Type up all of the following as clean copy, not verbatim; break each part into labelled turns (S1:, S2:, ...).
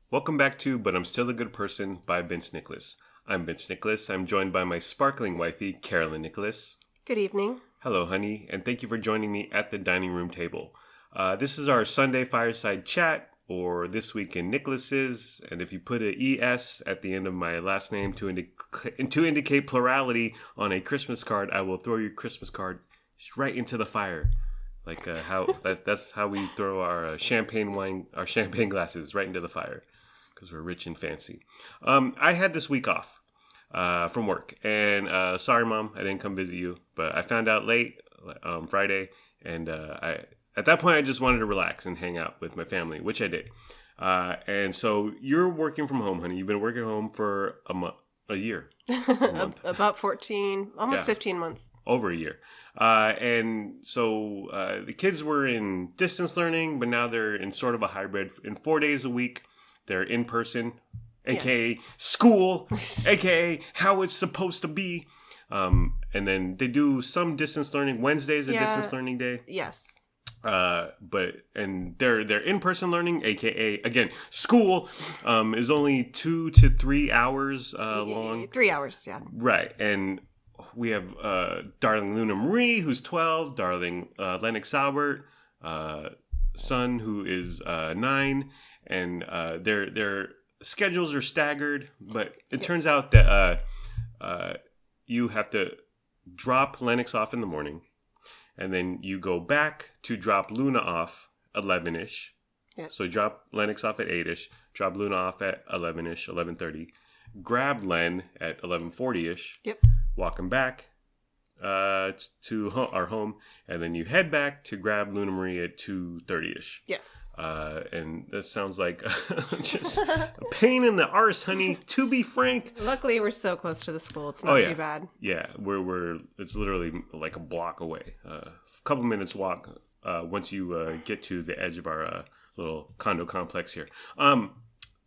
S1: Welcome back to But I'm Still a Good Person by Vince Nicholas. I'm Vince Nicholas. I'm joined by my sparkling wifey, Carolyn Nicholas.
S2: Good evening.
S1: Hello, honey, and thank you for joining me at the dining room table. This is our Sunday FireSide Chat, or This Week in Nicholas's, and if you put an ES at the end of my last name to indicate plurality on a Christmas card, I will throw your Christmas card right into the fire. Like that's how we throw our champagne glasses right into the fire, because we're rich and fancy. I had this week off from work, and sorry, Mom, I didn't come visit you, but I found out late Friday, and at that point I just wanted to relax and hang out with my family, which I did. And so you're working from home, honey. You've been working home for a year.
S2: About 14, almost 15 months.
S1: Over a year. And so the kids were in distance learning, but now they're in sort of a hybrid. In 4 days a week, they're in person, a.k.a. school, a.k.a. how it's supposed to be. And then they do some distance learning. Wednesday's a distance learning day.
S2: Yes.
S1: And they're in-person learning, aka again, school, is only 2 to 3 hours long.
S2: 3 hours, yeah.
S1: Right. And we have darling Luna Marie, who's 12, darling Lennox Albert, son, who is 9, and their schedules are staggered, but it turns out that you have to drop Lennox off in the morning. And then you go back to drop Luna off 11-ish. Yep. So you drop Lennox off at 8-ish. Drop Luna off at 11-ish, 11:30. Grab Len at 11:40-ish.
S2: Yep.
S1: Walk him back to our home. And then you head back to grab Luna Marie at 2:30-ish.
S2: Yes.
S1: And that sounds like just a pain in the arse, honey, to be frank.
S2: Luckily, we're so close to the school. It's not too bad.
S1: Yeah, it's literally like a block away. A couple minutes walk once you get to the edge of our little condo complex here.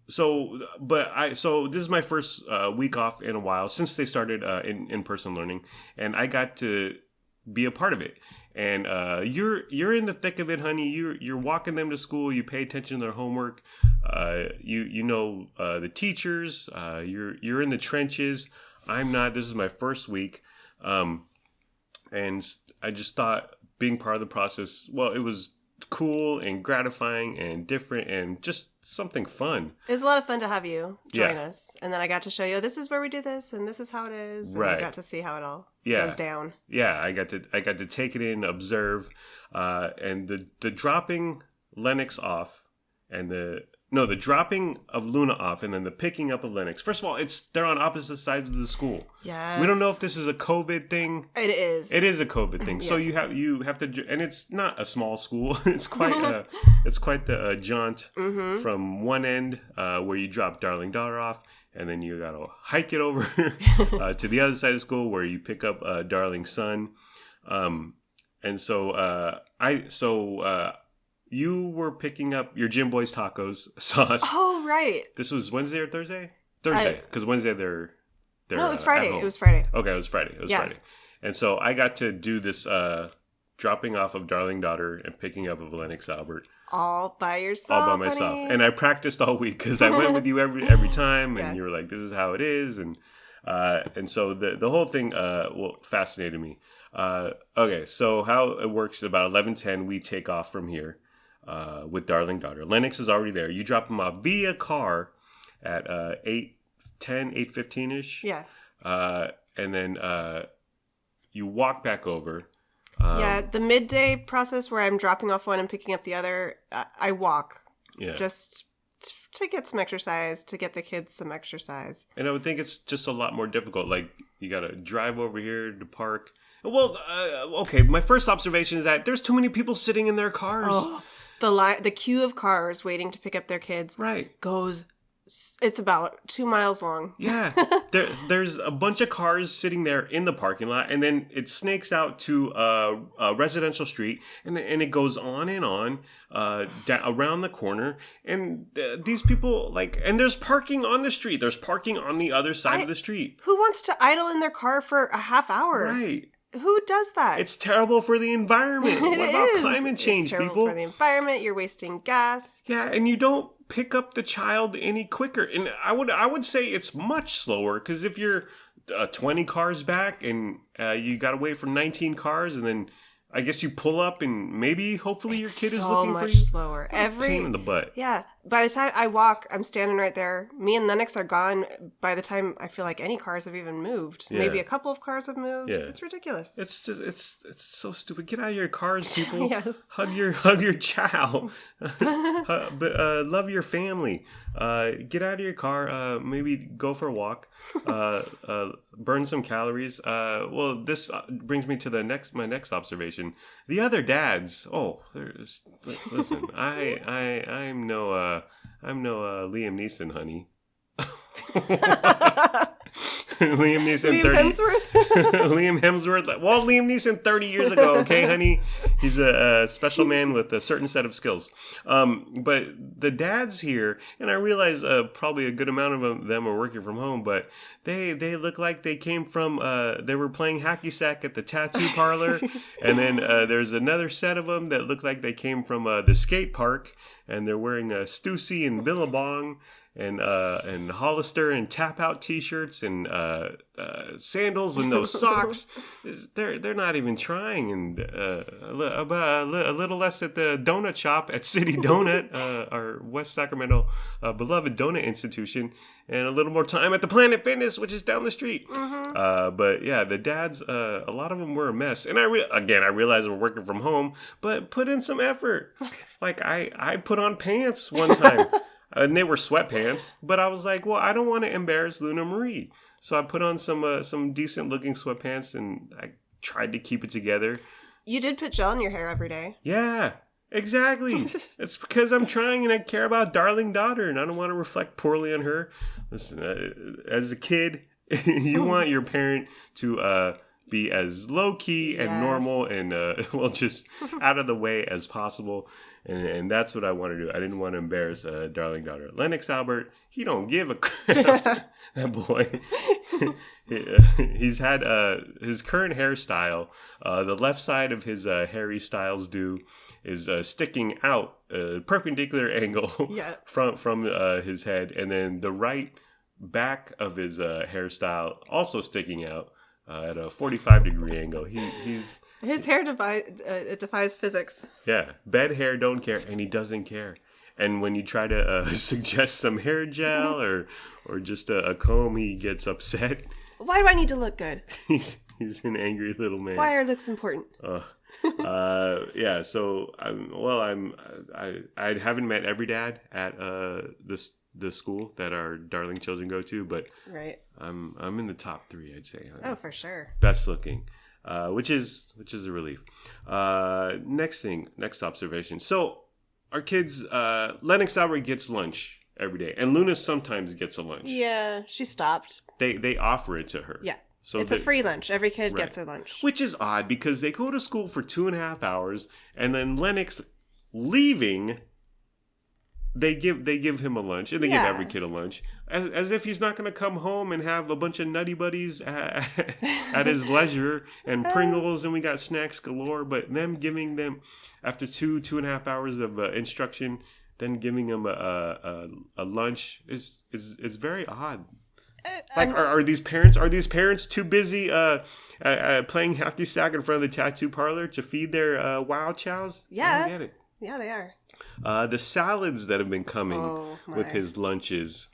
S1: So this is my first week off in a while since they started in-person learning, and I got to be a part of it. And you're in the thick of it, honey. You're walking them to school. You pay attention to their homework. You know the teachers. You're in the trenches. I'm not. This is my first week, and I just thought being part of the process. Well, it was cool and gratifying and different and just something fun.
S2: It was a lot of fun to have you join us. And then I got to show you, this is where we do this and this is how it is. And you got to see how it all goes down.
S1: Yeah, I got to take it in, observe, and the dropping Lennox off and the dropping of Luna off and then the picking up of Lennox. First of all, they're on opposite sides of the school.
S2: Yes.
S1: We don't know if this is a COVID thing.
S2: It is.
S1: It is a COVID thing. Yes. So you have to, and it's not a small school. It's quite the jaunt from one end where you drop darling daughter off, and then you gotta hike it over to the other side of the school where you pick up darling son. And so you were picking up your Jim Boy's tacos sauce.
S2: Oh, right.
S1: This was Wednesday or Thursday? Thursday, because Wednesday they're
S2: no, it was Friday. It was Friday.
S1: Okay, it was Friday. Friday. And so I got to do this dropping off of darling daughter and picking up of Lennox Albert.
S2: All by yourself,
S1: All by myself.
S2: honey.
S1: And I practiced all week because I went with you every time, and you were like, this is how it is. And so the whole thing fascinated me. Okay, so how it works is about 11:10, we take off from here. With darling daughter. Lennox is already there. You drop him off via car at 8:15-ish.
S2: Yeah.
S1: And then you walk back over.
S2: The midday process where I'm dropping off one and picking up the other, I walk. Yeah. Just to get some exercise, to get the kids some exercise.
S1: And I would think it's just a lot more difficult. Like, you got to drive over here to park. Well, okay, my first observation is that there's too many people sitting in their cars.
S2: Oh. The queue of cars waiting to pick up their kids it's about 2 miles long.
S1: Yeah. There's a bunch of cars sitting there in the parking lot, and then it snakes out to a residential street, and it goes on and on around the corner. And these people, and there's parking on the street. There's parking on the other side of the street.
S2: Who wants to idle in their car for a half hour?
S1: Right.
S2: Who does that?
S1: It's terrible for the environment. What about climate change,
S2: it's terrible
S1: people?
S2: For the environment, you're wasting gas.
S1: Yeah, and you don't pick up the child any quicker. And I would say it's much slower, because if you're 20 cars back and you got to wait for 19 cars, and then I guess you pull up and maybe hopefully your kid is looking for you.
S2: So much slower.
S1: Pain in the butt.
S2: Yeah. By the time I walk, I'm standing right there. Me and Lennox are gone by the time I feel like any cars have even moved. Yeah. Maybe a couple of cars have moved. Yeah. It's ridiculous.
S1: It's just it's so stupid. Get out of your cars, people.
S2: Yes.
S1: Hug your child. But love your family. Get out of your car. Maybe go for a walk. Burn some calories. Well, this brings me to my next observation. The other dads. Oh, listen. I'm no Liam Neeson, honey. Liam Neeson, Liam Hemsworth. Well, Liam Neeson 30 years ago, okay, honey? He's a special man with a certain set of skills. But the dads here, and I realize probably a good amount of them are working from home, but they look like they came from, they were playing hacky sack at the tattoo parlor, and then there's another set of them that look like they came from the skate park, and they're wearing Stussy and Billabong, and Hollister and tap out t-shirts and sandals with no socks. They're not even trying, and a little less at the donut shop at City Donut, our West Sacramento beloved donut institution, and a little more time at the Planet Fitness, which is down the street. Mm-hmm. But yeah, the dads, a lot of them were a mess, and I realize we're working from home, but put in some effort. Like I put on pants one time. And they were sweatpants, but I was like, well, I don't want to embarrass Luna Marie. So I put on some decent looking sweatpants, and I tried to keep it together.
S2: You did put gel in your hair every day.
S1: Yeah, exactly. It's because I'm trying and I care about darling daughter, and I don't want to reflect poorly on her. Listen, as a kid, you want your parent to be as low key and normal and just out of the way as possible. And that's what I want to do. I didn't want to embarrass darling daughter. Lennox Albert, he don't give a crap. That boy. He's had his current hairstyle. The left side of his Harry Styles do is sticking out perpendicular angle from his head. And then the right back of his hairstyle also sticking out at a 45-degree angle.
S2: His hair defies physics.
S1: Yeah, bed hair don't care, and he doesn't care. And when you try to suggest some hair gel or just a comb, he gets upset.
S2: Why do I need to look good?
S1: He's an angry little man.
S2: Why are looks important?
S1: Yeah. So I haven't met every dad at the school that our darling children go to, but I'm in the top 3, I'd say.
S2: Oh, for sure.
S1: Best looking. Which is a relief. Next observation. So our kids, Lennox Albert gets lunch every day, and Luna sometimes gets a lunch.
S2: Yeah, she stopped.
S1: They offer it to her.
S2: Yeah, so it's a free lunch. Every kid gets a lunch,
S1: which is odd because they go to school for 2.5 hours, and then Lennox leaving. They give him a lunch, and they give every kid a lunch, as if he's not going to come home and have a bunch of nutty buddies at his leisure, and Pringles, and we got snacks galore. But them giving them, after 2.5 hours of instruction, then giving them a lunch is very odd. Like, are these parents too busy playing hacky sack in front of the tattoo parlor to feed their wild chows?
S2: Yeah,
S1: I don't get it.
S2: Yeah, they are.
S1: The salads that have been coming with his lunches,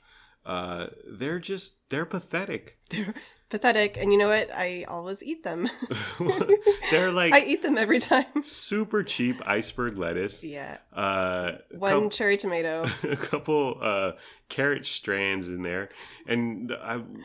S1: they're pathetic.
S2: They're pathetic, and you know what? I always eat them.
S1: They're like
S2: I eat them every time.
S1: Super cheap iceberg lettuce.
S2: Yeah. One cherry tomato.
S1: A couple carrot strands in there, and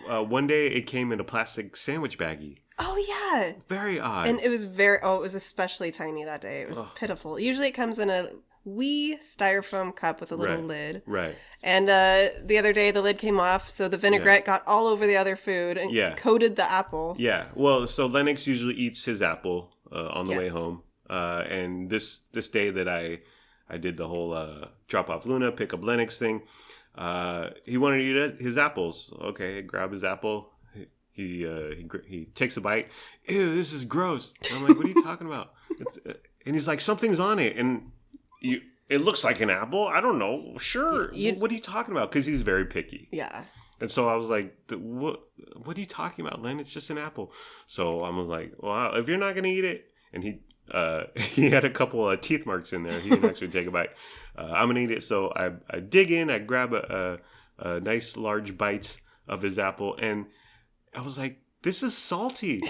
S1: one day it came in a plastic sandwich baggie.
S2: Oh yeah.
S1: Very odd.
S2: And it was it was especially tiny that day. It was pitiful. Usually it comes in a wee styrofoam cup with a little lid.
S1: Right.
S2: And the other day the lid came off, so the vinaigrette got all over the other food and coated the apple.
S1: Yeah. Well, so Lennox usually eats his apple on the way home. And this day that I did the whole drop off Luna, pick up Lennox thing, he wanted to eat his apples. Okay, grab his apple. He takes a bite. Ew, this is gross. And I'm like, what are you talking about? And he's like, something's on it. And it looks like an apple. I don't know. Sure. What are you talking about? Because he's very picky.
S2: Yeah.
S1: And so I was like, what are you talking about, Len? It's just an apple. So I was like, well, if you're not going to eat it, and he had a couple of teeth marks in there. He didn't actually take a bite. I'm going to eat it. So I dig in, I grab a nice large bite of his apple, and I was like, this is salty.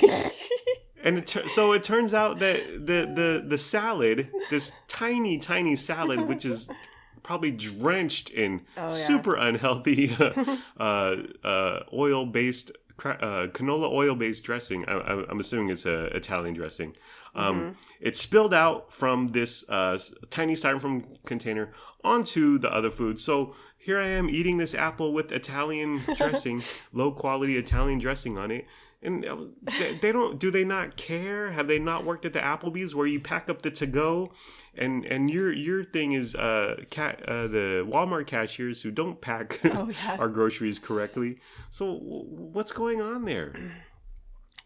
S1: And so it turns out that the salad, this tiny salad, which is probably drenched in super unhealthy oil-based canola oil-based dressing. I'm assuming it's a Italian dressing. It spilled out from this tiny styrofoam container onto the other food. So here I am eating this apple with Italian dressing, low-quality Italian dressing on it. And do they not care? Have they not worked at the Applebee's where you pack up the to-go? And your thing is the Walmart cashiers who don't pack our groceries correctly. So what's going on there?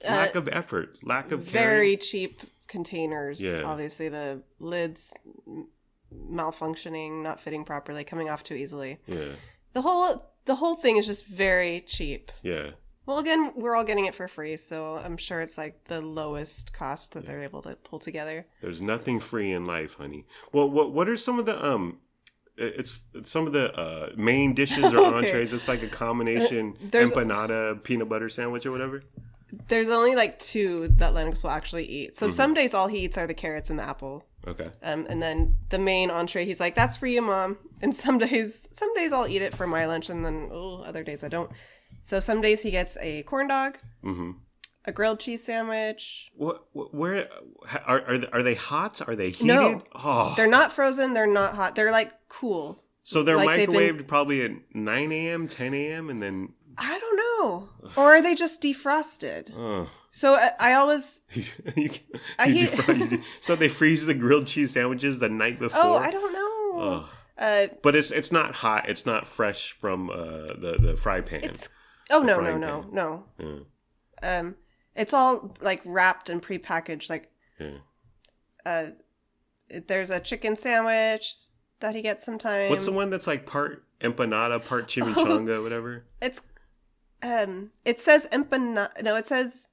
S1: Lack of effort, lack of caring.
S2: Very cheap containers. Yeah. Obviously, the lids malfunctioning, not fitting properly, coming off too easily. Yeah. The whole thing is just very cheap. Yeah. Well, again, we're all getting it for free, so I'm sure it's like the lowest cost that they're able to pull together.
S1: There's nothing free in life, honey. Well, what are some of the it's some of the main dishes or entrees? It's like a combination empanada peanut butter sandwich or whatever.
S2: There's only like 2 that Lennox will actually eat. So some days all he eats are the carrots and the apple. Okay. And then the main entree, he's like, "That's for you, Mom." And some days I'll eat it for my lunch, and then other days I don't. So some days he gets a corn dog, a grilled cheese sandwich.
S1: Where are they hot? Are they heated?
S2: No, they're not frozen. They're not hot. They're like cool.
S1: So they're like microwaved probably at 9 a.m., 10 a.m., and then...
S2: I don't know. Or are they just defrosted? So I always...
S1: So they freeze the grilled cheese sandwiches the night before?
S2: Oh, I don't know.
S1: But it's not hot. It's not fresh from the fry pan.
S2: No. Yeah. It's all like wrapped and prepackaged. Like, there's a chicken sandwich that he gets sometimes.
S1: What's the one that's like part empanada, part chimichanga, whatever?
S2: It says empanada. No, it says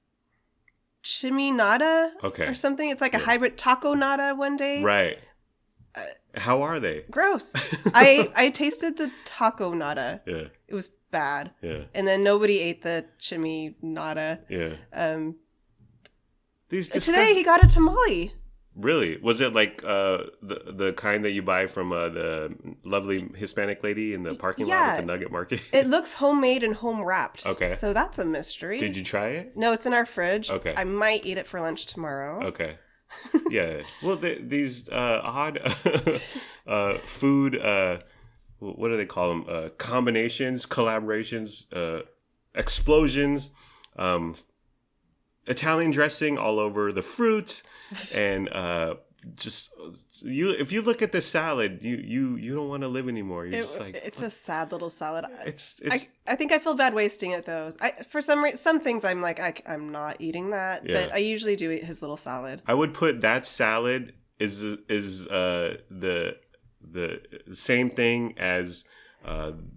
S2: chiminada. Okay. Or something. It's like a hybrid taco nada one day.
S1: Right. How are they?
S2: Gross. I tasted the taco nada. Yeah. It was bad. Yeah. And then nobody ate the chimney nada. Yeah. Today he got a tamale.
S1: Really? Was it like the kind that you buy from the lovely Hispanic lady in the parking lot at the Nugget Market?
S2: It looks homemade and home wrapped. Okay. So that's a mystery.
S1: Did you try it?
S2: No, it's in our fridge. Okay. I might eat it for lunch tomorrow.
S1: Okay. Yeah. Well, these odd food, what do they call them? Combinations, collaborations, explosions, Italian dressing all over the fruit, and if you look at the salad, you don't want to live anymore. You're just like,
S2: it's a sad little salad. I think I feel bad wasting it though. For some things I'm like I'm not eating that, but I usually do eat his little salad.
S1: I would put that salad is the same thing as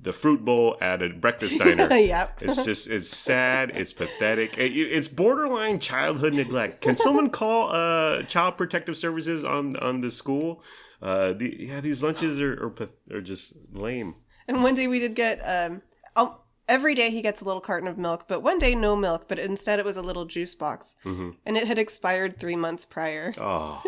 S1: the fruit bowl at a breakfast diner. Yep. It's sad. It's pathetic. It's borderline childhood neglect. Can someone call Child Protective Services on the school? These lunches are just lame.
S2: And one day we did get every day he gets a little carton of milk, but one day no milk, but instead it was a little juice box. Mm-hmm. And it had expired 3 months prior. Oh,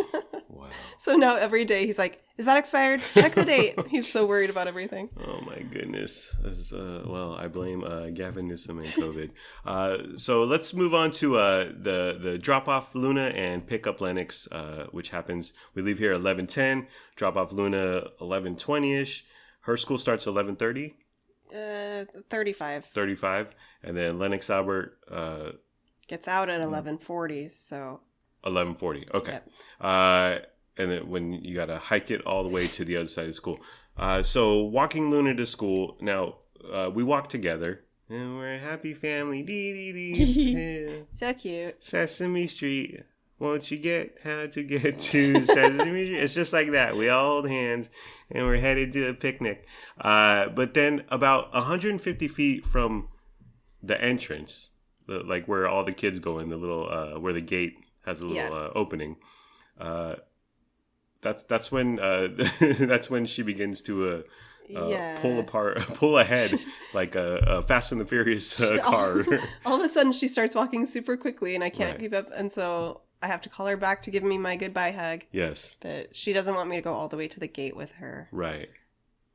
S2: wow. So now every day he's like, "Is that expired? Check the date." He's so worried about everything.
S1: Oh my goodness. Well, I blame Gavin Newsom and COVID. So let's move on to the drop off Luna and pick up Lennox, which happens. We leave here at 11:10. Drop off Luna 11:20ish. Her school starts at 11:30.
S2: 35.
S1: 35, and then Lennox Albert
S2: gets out at 11:40. So
S1: 11:40. Okay. Yep. And then when you got to hike it all the way to the other side of school. So walking Luna to school. Now, we walk together. And we're a happy family. Dee, dee, dee.
S2: So cute.
S1: Sesame Street. Won't you get how to get to Sesame? It's just like that. We all hold hands and we're headed to a picnic. But then about 150 feet from the entrance, like where all the kids go in, the little where the gate has a little opening. That's when that's when she begins to pull ahead like a Fast and the Furious car.
S2: All of a sudden, she starts walking super quickly, and I can't keep up, and so I have to call her back to give me my goodbye hug.
S1: Yes,
S2: but she doesn't want me to go all the way to the gate with her.
S1: Right.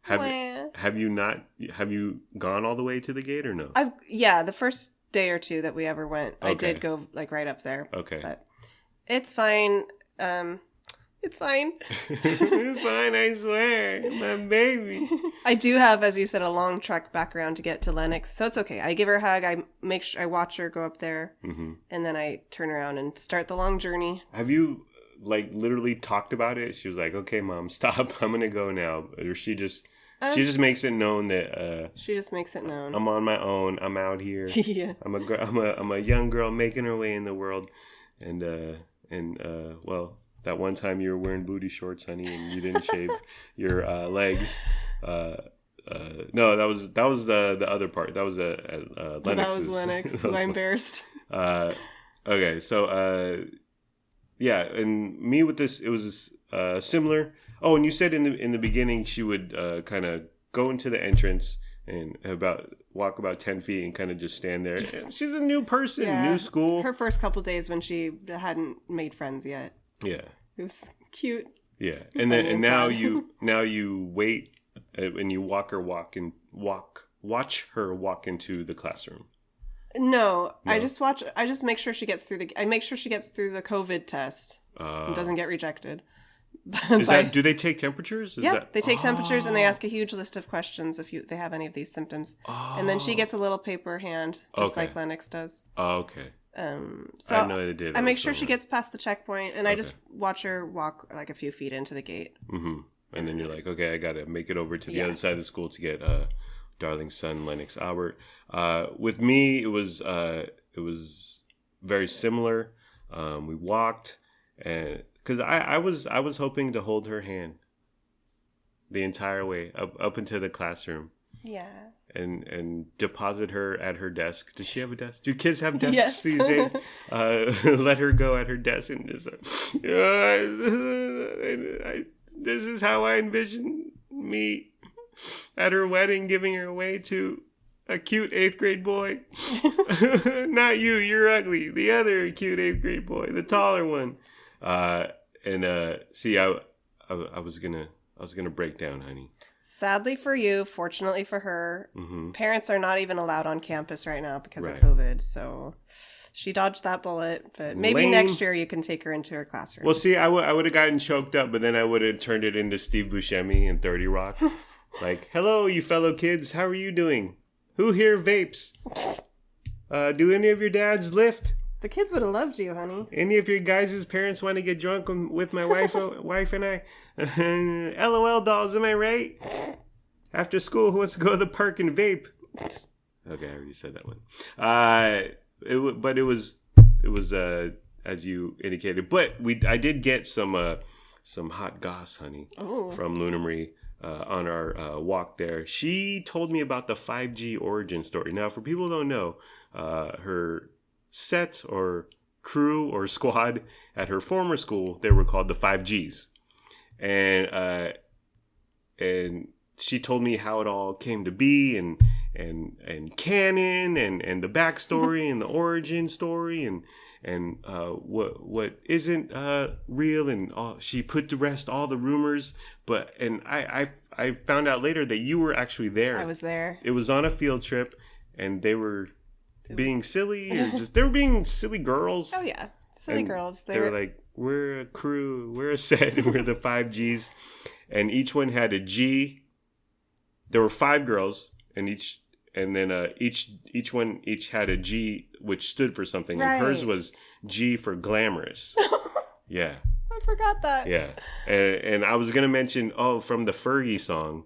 S1: Have you gone all the way to the gate or no?
S2: The first day or two that we ever went, I did go like right up there.
S1: Okay,
S2: but it's fine. It's fine.
S1: It's fine, I swear. My baby.
S2: I do have, as you said, a long trek back around to get to Lennox, so it's okay. I give her a hug. I watch her go up there, and then I turn around and start the long journey.
S1: Have you like literally talked about it? She was like, "Okay, Mom, stop. I'm gonna go now," or she just makes it known that
S2: she just makes it known.
S1: I'm on my own. I'm out here.
S2: Yeah.
S1: I'm a young girl making her way in the world, and well. That one time you were wearing booty shorts, honey, and you didn't shave your legs. No, that was the other part. That was Lennox's.
S2: That was Lennox. I'm embarrassed.
S1: Okay, so and me with this, it was similar. Oh, and you said in the beginning she would kind of go into the entrance and walk about 10 feet and kind of just stand there. She's a new person, new school.
S2: Her first couple days when she hadn't made friends yet.
S1: Yeah,
S2: it was cute.
S1: Yeah, and now you wait and you watch her walk into the classroom.
S2: No, I just make sure she gets through the COVID test and doesn't get rejected.
S1: Do they take temperatures?
S2: They take temperatures and they ask a huge list of questions if they have any of these symptoms. And then she gets a little paper hand, just like Lennox does.
S1: Oh, okay.
S2: So
S1: I know they did.
S2: I make sure she gets past the checkpoint, and I just watch her walk like a few feet into the gate.
S1: Mm-hmm. And then you're like, okay, I gotta make it over to the other side of the school to get darling son Lennox Albert. With me, it was very similar. We walked, and because I was hoping to hold her hand the entire way up into the classroom.
S2: Yeah.
S1: And deposit her at her desk. Does she have a desk? Do kids have desks these days? Let her go at her desk and just this is how I envision me at her wedding, giving her away to a cute 8th grade boy. Not you, you're ugly. The other cute 8th grade boy, the taller one. See, I was gonna break down, honey.
S2: Sadly for you, fortunately for her, parents are not even allowed on campus right now because of COVID. So she dodged that bullet. But maybe next year you can take her into her classroom.
S1: Well, see, I would have gotten choked up, but then I would have turned it into Steve Buscemi in 30 Rock. Like, hello, you fellow kids. How are you doing? Who here vapes? Do any of your dads lift?
S2: The kids would have loved you, honey.
S1: Any of your guys' parents want to get drunk with my wife and I? LOL dolls, am I right? After school, who wants to go to the park and vape? Okay, I already said that one. But it was as you indicated. But I did get some hot goss, honey, from Luna Marie on our walk there. She told me about the 5G origin story. Now, for people who don't know, her set or crew or squad at her former school, they were called the 5Gs. And she told me how it all came to be and canon and the backstory and the origin story and what isn't real, and she put to rest all the rumors. And I found out later that you were actually there.
S2: I was there.
S1: It was on a field trip, and they were being silly, or they were being silly girls.
S2: Oh yeah, silly girls.
S1: They were like, we're a crew, we're a set, we're the 5Gs, and each one had a G. There were 5 girls, and each one had a G, which stood for something, and hers was G for glamorous. Yeah,
S2: I forgot that.
S1: Yeah, and I was gonna mention from the Fergie song,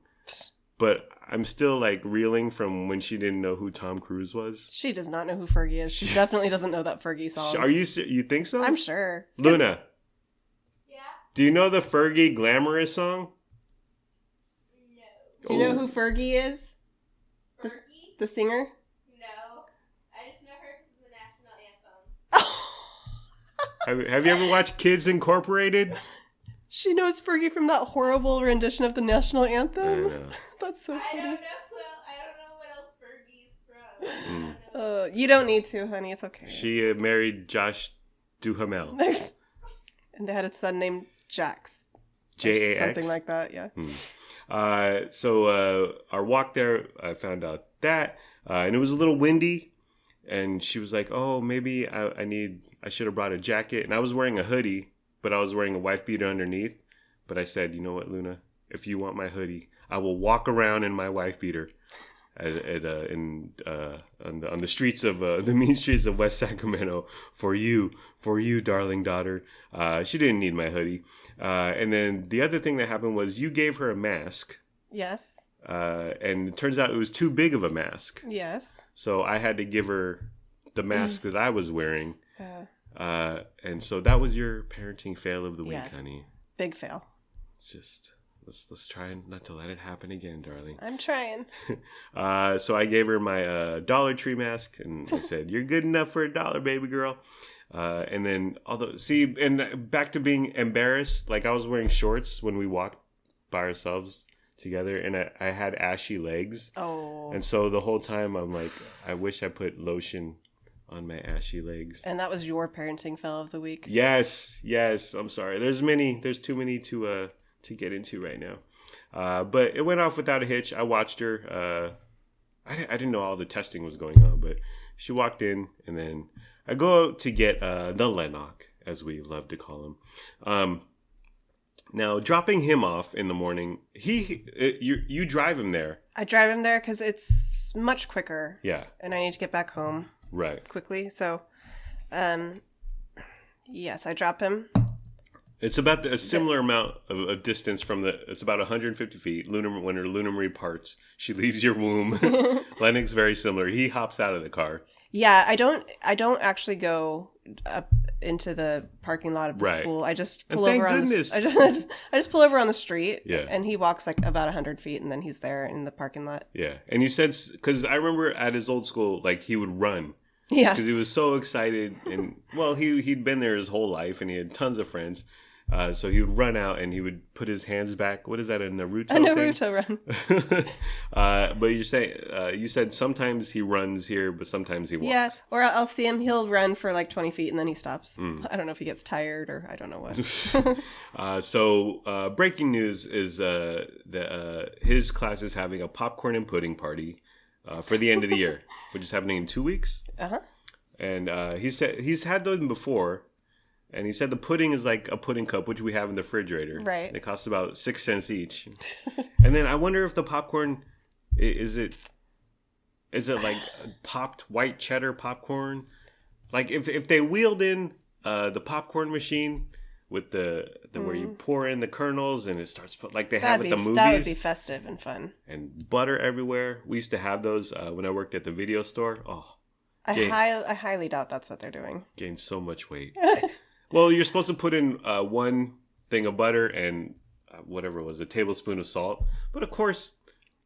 S1: but I'm still like reeling from when she didn't know who Tom Cruise was.
S2: She does not know who Fergie is. She definitely doesn't know that Fergie song.
S1: Are you think so?
S2: I'm sure.
S1: Luna.
S3: Yeah?
S1: Do you know the Fergie Glamorous song?
S3: No.
S2: Do you know who Fergie is?
S3: Fergie?
S2: The singer?
S3: No. I just know her because of the national anthem.
S1: Have you ever watched Kids Incorporated?
S2: She knows Fergie from that horrible rendition of the national
S1: I
S2: anthem.
S1: know.
S2: That's so
S3: I
S2: funny.
S3: don't know what else Fergie's from. I don't know.
S2: You don't need to, honey. It's okay.
S1: She married Josh Duhamel.
S2: And they had a son named Jax.
S1: Jax?
S2: Something like that, yeah.
S1: So our walk there, I found out that, and it was a little windy, and she was like, "Oh, maybe I should have brought a jacket." And I was wearing a hoodie, but I was wearing a wife beater underneath. But I said, "You know what, Luna? If you want my hoodie, I will walk around in my wife beater on the streets of the mean streets of West Sacramento for you, darling daughter." She didn't need my hoodie. And then the other thing that happened was you gave her a mask.
S2: Yes.
S1: And it turns out it was too big of a mask.
S2: Yes.
S1: So I had to give her the mask that I was wearing. And so that was your parenting fail of the week, honey.
S2: Big fail.
S1: It's just let's try not to let it happen again, darling.
S2: I'm trying.
S1: So I gave her my Dollar Tree mask, and I said, "You're good enough for $1, baby girl." And then and back to being embarrassed. Like I was wearing shorts when we walked by ourselves together, and I had ashy legs.
S2: Oh.
S1: And so the whole time I'm like, I wish I put lotion on my ashy legs.
S2: And that was your parenting fail of the week.
S1: Yes. I'm sorry. There's too many to get into right now. But it went off without a hitch. I watched her. I didn't know all the testing was going on, but she walked in, and then I go out to get the Lennox, as we love to call him. Now, dropping him off in the morning, you drive him there.
S2: I drive him there because it's much quicker.
S1: Yeah.
S2: And I need to get back home.
S1: Right.
S2: Quickly. So, yes, I drop him.
S1: It's about a similar amount of distance from it's about 150 feet. When her Luna Marie parts, she leaves your womb. Lennox, very similar. He hops out of the car.
S2: Yeah, I don't actually go up into the parking lot of the school. I just pull over on I just pull over on the street.
S1: Yeah.
S2: And he walks like about 100 feet, and then he's there in the parking lot.
S1: Yeah. And you said, because I remember at his old school, like he would run.
S2: Yeah.
S1: Because he was so excited, and well, he'd been there his whole life, and he had tons of friends. So he would run out and he would put his hands back. What is that, a Naruto thing?
S2: A Naruto
S1: run. But you said sometimes he runs here, but sometimes he walks.
S2: Yeah, or I'll see him. He'll run for like 20 feet and then he stops. I don't know if he gets tired or I don't know what.
S1: So breaking news is that his class is having a popcorn and pudding party for the end of the year, which is happening in 2 weeks. Uh-huh. And he said he's had them before. And he said the pudding is like a pudding cup, which we have in the refrigerator.
S2: Right.
S1: And it costs about 6 cents each. And then I wonder if the popcorn, is it like popped white cheddar popcorn? Like if they wheeled in the popcorn machine with the where you pour in the kernels and it starts, like they have at the movies.
S2: That would be festive and fun.
S1: And butter everywhere. We used to have those when I worked at the video store. Oh,
S2: I highly doubt that's what they're doing.
S1: Gained so much weight. Well, you're supposed to put in one thing of butter and whatever it was, a tablespoon of salt. But of course,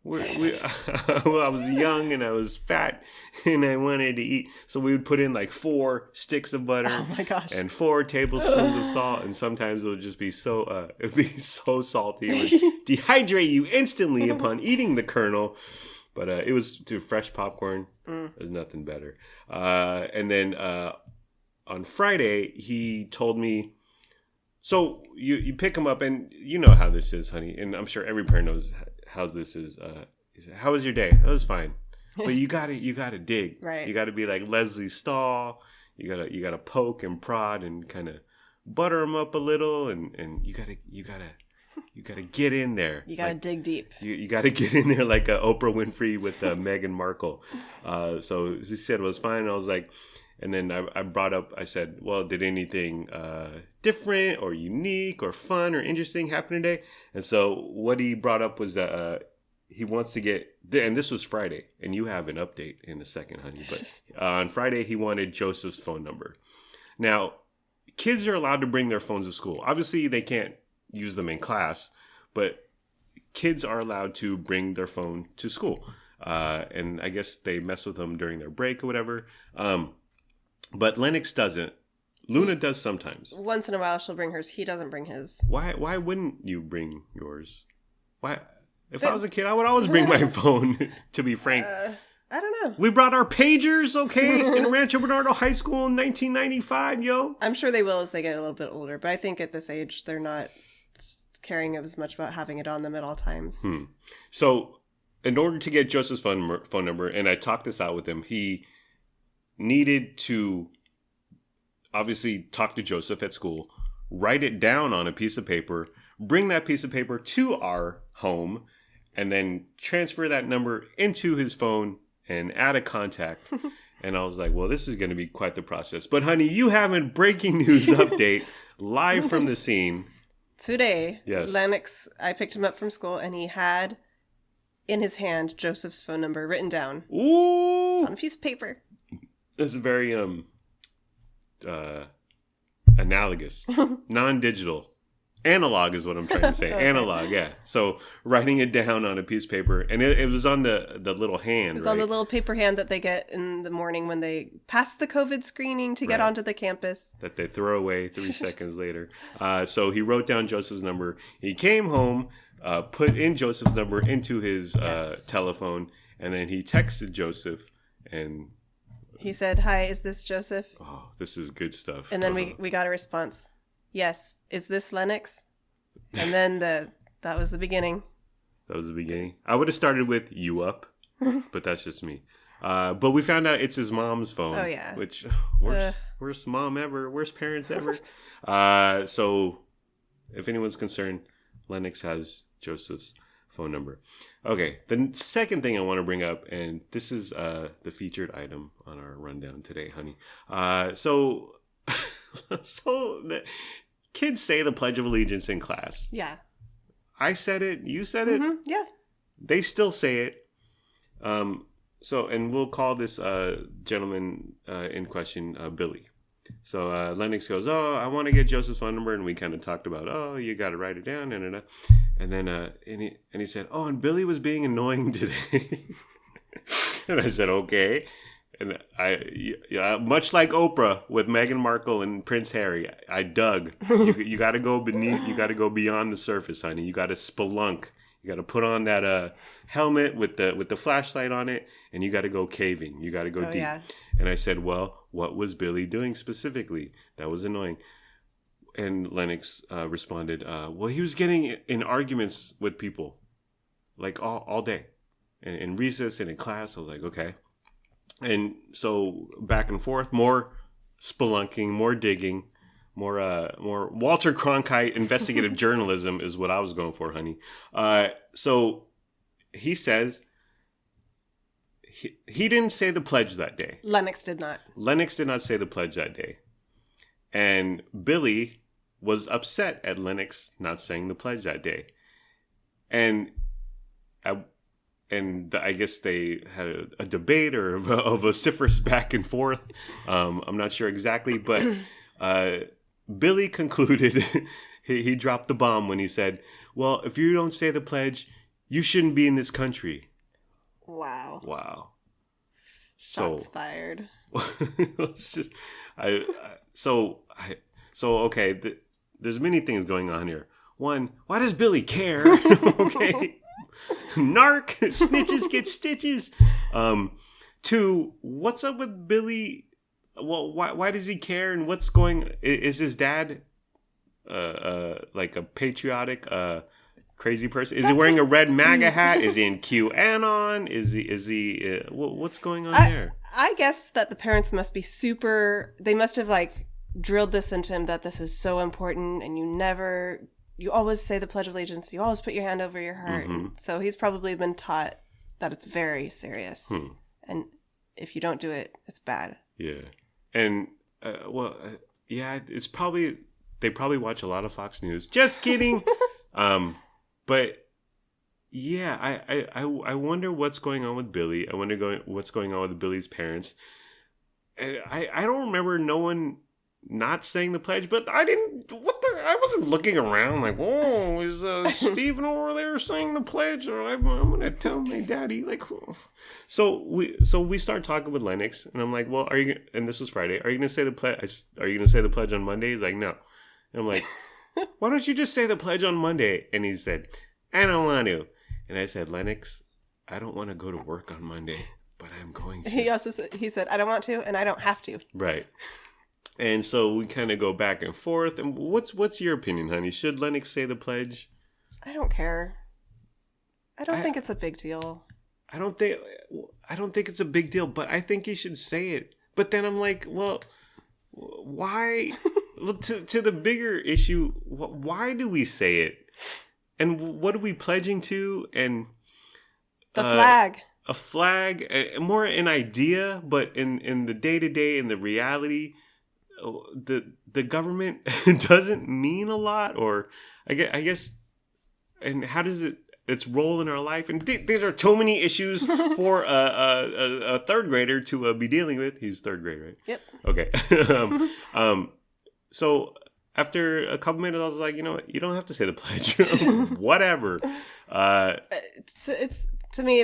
S1: I was young and I was fat and I wanted to eat. So we would put in like 4 sticks of butter and 4 tablespoons of salt. And sometimes it would just be so salty. It would dehydrate you instantly upon eating the kernel. But it was fresh popcorn. There's nothing better. And then on Friday, he told me, so you pick him up, and you know how this is, honey, and I'm sure every parent knows how this is. How was your day? It was fine, but you gotta dig,
S2: right?
S1: You gotta be like Leslie Stahl. You gotta poke and prod and kind of butter him up a little, and you gotta get in there.
S2: You gotta dig deep.
S1: You gotta get in there like Oprah Winfrey with Meghan Markle. So he said it was fine. And I was like. And then I said, well, did anything different or unique or fun or interesting happen today? And so what he brought up was that he wants to get, and this was Friday, and you have an update in a second, honey. But on Friday, he wanted Joseph's phone number. Now, kids are allowed to bring their phones to school. Obviously, they can't use them in class, but kids are allowed to bring their phone to school. And I guess they mess with them during their break or whatever. But Lennox doesn't. Luna does sometimes.
S2: Once in a while, she'll bring hers. He doesn't bring his.
S1: Why wouldn't you bring yours? Why? If I was a kid, I would always bring my phone, to be frank.
S2: I don't know.
S1: We brought our pagers, okay, in Rancho Bernardo High School in 1995, yo.
S2: I'm sure they will as they get a little bit older, but I think at this age, they're not caring as much about having it on them at all times.
S1: So, in order to get Joseph's phone number, and I talked this out with him, he needed to obviously talk to Joseph at school, write it down on a piece of paper, bring that piece of paper to our home, and then transfer that number into his phone and add a contact. And I was like, well, this is going to be quite the process. But honey, you have a breaking news update live from the scene.
S2: Today,
S1: yes.
S2: Lennox, I picked him up from school, and he had in his hand Joseph's phone number written down.
S1: Ooh!
S2: On a piece of paper.
S1: This is very analogous. Non-digital. Analog is what I'm trying to say. Okay. Analog, yeah. So writing it down on a piece of paper, and it was on the little hand. It was
S2: on the little paper hand that they get in the morning when they pass the COVID screening to get onto the campus. That
S1: they throw away 3 seconds later. So he wrote down Joseph's number. He came home, put in Joseph's number into his telephone, and then he texted Joseph, and
S2: he said, "Hi, is this Joseph?"
S1: Oh, this is good stuff.
S2: And then we got a response. Yes. Is this Lennox? And then that was the beginning.
S1: That was the beginning. I would have started with "you up," but that's just me. But we found out it's his mom's phone.
S2: Oh yeah.
S1: Which worst mom ever, worst parents ever. So if anyone's concerned, Lennox has Joseph's phone number. Okay. The second thing I want to bring up, and this is the featured item on our rundown today, honey. So the kids say the Pledge of Allegiance in class.
S2: Yeah.
S1: I said it. You said it.
S2: Mm-hmm. Yeah.
S1: They still say it. So, and we'll call this gentleman in question Billy. So Lennox goes, "Oh, I want to get Joseph's phone number," and we kind of talked about, "Oh, you got to write it down," and then he said, "Oh, and Billy was being annoying today," and I said, "Okay." And I much like Oprah with Meghan Markle and Prince Harry, I dug. You got to go beneath. You got to go beyond the surface, honey. You got to spelunk. You got to put on that helmet with the flashlight on it, and you got to go caving. You got to go deep. Yeah. And I said, "Well, what was Billy doing specifically? That was annoying." And Lennox responded, "Well, he was getting in arguments with people, like all day, in recess and in class." I was like, "Okay." And so back and forth, more spelunking, more digging, more Walter Cronkite investigative journalism is what I was going for, honey. So he says he didn't say the pledge that day.
S2: Lennox did not.
S1: Lennox did not say the pledge that day. And Billy was upset at Lennox not saying the pledge that day. And I guess they had a debate or a vociferous back and forth. I'm not sure exactly, but Billy concluded, he dropped the bomb when he said, "Well, if you don't say the pledge, you shouldn't be in this country." Wow.
S2: Shots fired.
S1: Okay, there's many things going on here. One, why does Billy care? Okay. Narc, snitches get stitches. 2, what's up with Billy? Well, why does he care? And what's going? Is his dad like a patriotic crazy person? Is he wearing a red MAGA hat? Is he in QAnon? Is he? What's going on there?
S2: I guessed that the parents must be super. They must have like drilled this into him that this is so important, and you always say the Pledge of Allegiance. You always put your hand over your heart. Mm-hmm. So he's probably been taught that it's very serious. And if you don't do it, it's bad.
S1: Yeah. And, it's probably, they probably watch a lot of Fox News. Just kidding. But Yeah, I wonder what's going on with Billy. I wonder what's going on with Billy's parents. And I don't remember no one not saying the pledge, but I didn't. I wasn't looking around like, whoa, is Steven over there saying the pledge? Or I'm gonna tell my daddy. Like, whoa. So we start talking with Lennox, and I'm like, well, are you? And this was Friday. Are you gonna say the pledge? Are you gonna say the pledge on Monday? He's like, no. And I'm like, why don't you just say the pledge on Monday? And he said, I don't want to. And I said, Lennox, I don't want to go to work on Monday, but I'm going to.
S2: He said, I don't want to, and I don't have to.
S1: Right. And so we kind of go back and forth. And what's your opinion, honey? Should Lennox say the pledge?
S2: I don't care. I don't think it's a big deal.
S1: I don't think it's a big deal, but I think he should say it. But then I'm like, well, why? Well, to the bigger issue, why do we say it? And what are we pledging to? And
S2: the flag.
S1: A flag, more an idea, but in the day-to-day, in the reality, the government doesn't mean a lot, or I guess, and how does its role in our life? And these are too many issues for a third grader to be dealing with. He's third grade, right?
S2: Yep.
S1: Okay. So after a couple minutes, I was like, you know what? You don't have to say the pledge. Whatever.
S2: It's to me,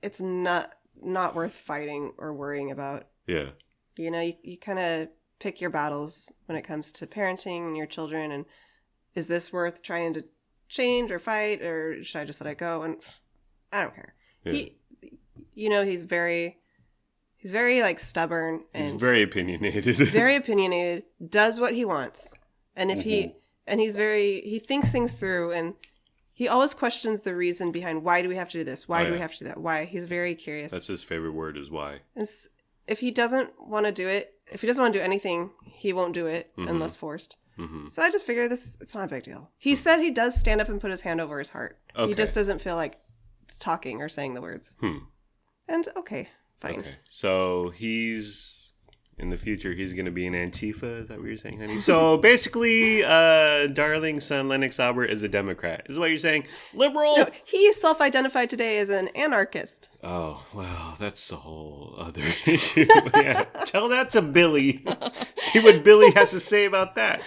S2: it's not worth fighting or worrying about.
S1: Yeah.
S2: You know, you kind of pick your battles when it comes to parenting and your children, and is this worth trying to change or fight, or should I just let it go? And I don't care. Yeah. He's very like stubborn, and
S1: he's very opinionated.
S2: Very opinionated, does what he wants. And if he thinks things through, and he always questions the reason behind why do we have to do this? Why do we have to do that? Why? He's very curious.
S1: That's his favorite word, is why.
S2: If he doesn't want to do it, if he doesn't want to do anything, he won't do it unless forced. Mm-hmm. So I just figure it's not a big deal. He said he does stand up and put his hand over his heart. Okay. He just doesn't feel like talking or saying the words. And okay, fine. Okay.
S1: So in the future, he's going to be an Antifa. Is that what you're saying, honey? So basically, darling son Lennox Albert is a Democrat. Is what you're saying? Liberal?
S2: No, he self-identified today as an anarchist.
S1: Oh, well, that's a whole other issue. Yeah. Tell that to Billy. See what Billy has to say about that.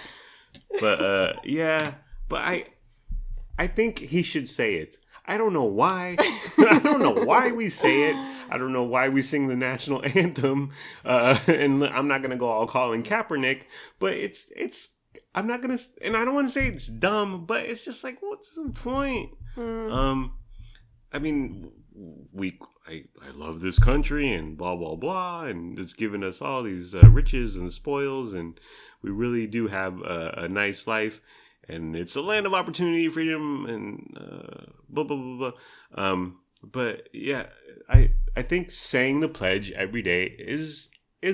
S1: But, yeah. But I think he should say it. I don't know why. I don't know why we say it. I don't know why we sing the national anthem. And I'm not going to go all Colin Kaepernick. But I'm not going to, and I don't want to say it's dumb, but it's just like, what's the point? I mean, I love this country and blah, blah, blah. And it's given us all these riches and spoils. And we really do have a nice life. And it's a land of opportunity, freedom, and blah, blah, blah, blah. But yeah, I think saying the pledge every day is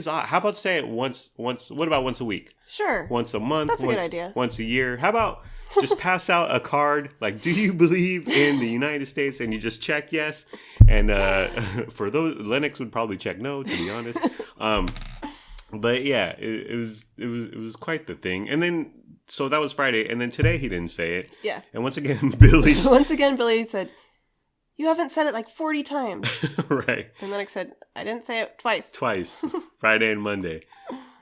S1: odd. How about say it once, what about once a week?
S2: Sure.
S1: Once a month?
S2: That's a good idea.
S1: Once a year? How about just pass out a card, like, do you believe in the United States? And you just check yes. And for those, Lennox would probably check no, to be honest. But yeah, it was quite the thing. And then, so that was Friday, and then today he didn't say it.
S2: Yeah.
S1: And once again, Billy
S2: said, you haven't said it like 40 times.
S1: Right.
S2: And then I said, I didn't say it twice.
S1: Friday and Monday.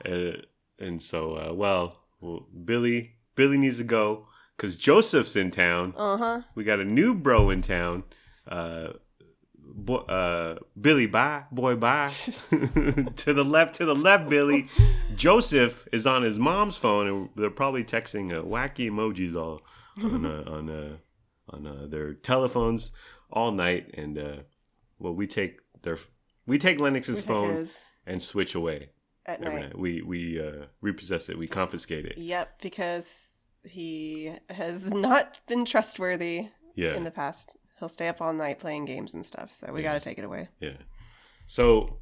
S1: And so, well, Billy needs to go, because Joseph's in town. Uh-huh. We got a new bro in town. Billy, bye. Boy, bye. To the left, Billy. Joseph is on his mom's phone, and they're probably texting wacky emojis all on their telephones all night. And well, we take Lennox's phone and switch away
S2: at night.
S1: We repossess it. We confiscate it.
S2: Yep, because he has not been trustworthy in the past. He'll stay up all night playing games and stuff, so we got to take it away.
S1: Yeah. So,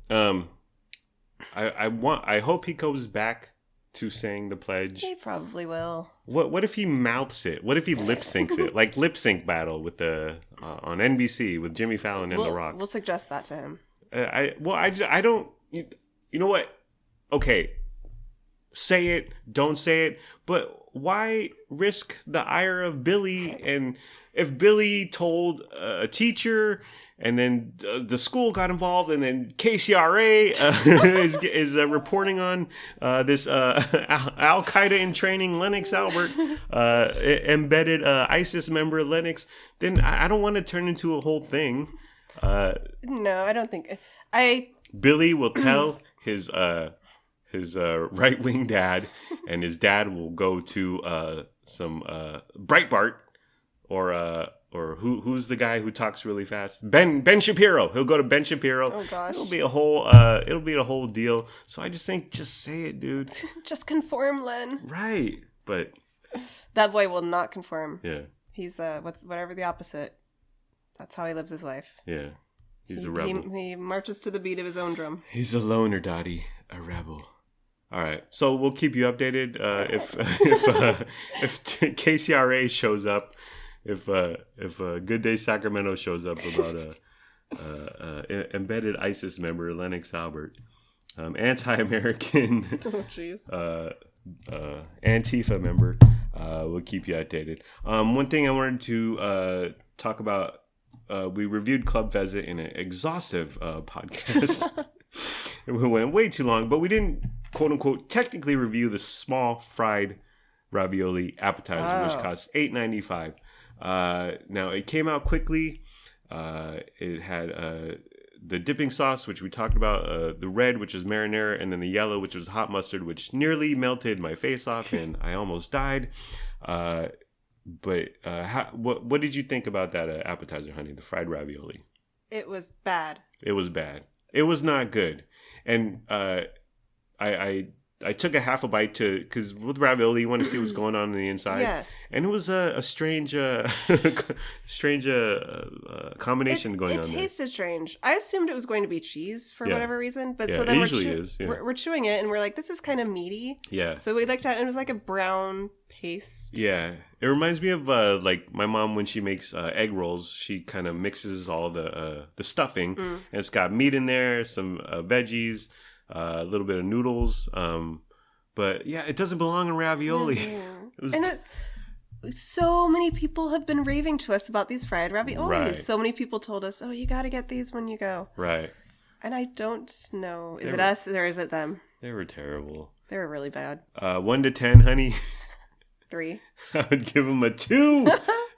S1: I hope he goes back to saying the pledge.
S2: He probably will.
S1: What if he mouths it? What if he lip syncs it? Like lip sync battle with on NBC with Jimmy Fallon and The Rock.
S2: We'll suggest that to him.
S1: I don't. You know what? Okay. say it, don't say it. But why risk the ire of Billy? And if Billy told a teacher, and then the school got involved, and then KCRA is reporting on this Al Qaeda in training Lennox Albert, embedded ISIS member Lennox, then I don't want to turn into a whole thing.
S2: No, I don't think
S1: Billy will tell his right wing dad, and his dad will go to some Breitbart or who's the guy who talks really fast? Ben Shapiro. He'll go to Ben Shapiro.
S2: Oh gosh,
S1: it'll be a whole deal. So I just think, just say it, dude.
S2: Just conform, Len.
S1: Right, but
S2: that boy will not conform.
S1: Yeah,
S2: he's whatever the opposite. That's how he lives his life.
S1: Yeah, he's a rebel.
S2: He marches to the beat of his own drum.
S1: He's a loner, Dottie, a rebel. All right, so we'll keep you updated if KCRA shows up. If Good Day Sacramento shows up about embedded ISIS member Lennox Albert, anti-American Antifa member, we'll keep you updated. One thing I wanted to talk about, we reviewed Club Fezzik in an exhaustive podcast. We went way too long, but we didn't, quote unquote, technically review the small fried ravioli appetizer, which costs $8.95. Now it came out quickly. It had the dipping sauce, which we talked about, the red, which is marinara, and then the yellow, which was hot mustard, which nearly melted my face off, and I almost died. What did you think about that appetizer, honey? The fried ravioli.
S2: It was bad.
S1: It was bad. It was not good, and I took a half a bite because with ravioli you want to see what's going on the inside.
S2: Yes,
S1: and it was a strange, combination going on. It
S2: tasted strange. I assumed it was going to be cheese for whatever reason, but so
S1: it
S2: then we're chewing it and we're like, this is kind of meaty.
S1: Yeah.
S2: So we looked at it and it was like a brown paste.
S1: Yeah, it reminds me of like my mom when she makes egg rolls. She kind of mixes all the stuffing, and it's got meat in there, some veggies. A little bit of noodles, but yeah, it doesn't belong in ravioli.
S2: So many people have been raving to us about these fried raviolis.
S1: Right.
S2: So many people told us, "Oh, you got to get these when you go."
S1: Right.
S2: And I don't know. Is it us or is it them?
S1: They were terrible.
S2: They were really bad.
S1: 1 to 10, honey.
S2: 3.
S1: I would give them a 2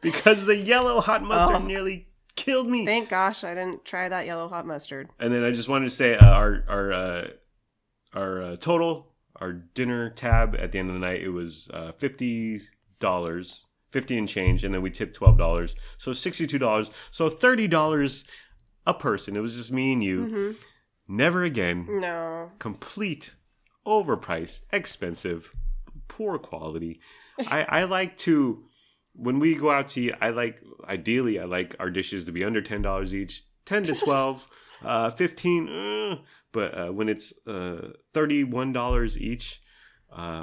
S1: because the yellow hot mustard nearly killed me.
S2: Thank gosh I didn't try that yellow hot mustard.
S1: And then I just wanted to say our total, our dinner tab at the end of the night, it was $50, 50 and change, and then we tipped $12, so $62, so $30 a person. It was just me and you. Mm-hmm. Never again.
S2: No.
S1: Complete, overpriced, expensive, poor quality. I like to, when we go out to eat, ideally I like our dishes to be under $10 each, 10 to 12, 15, but when it's $31 each,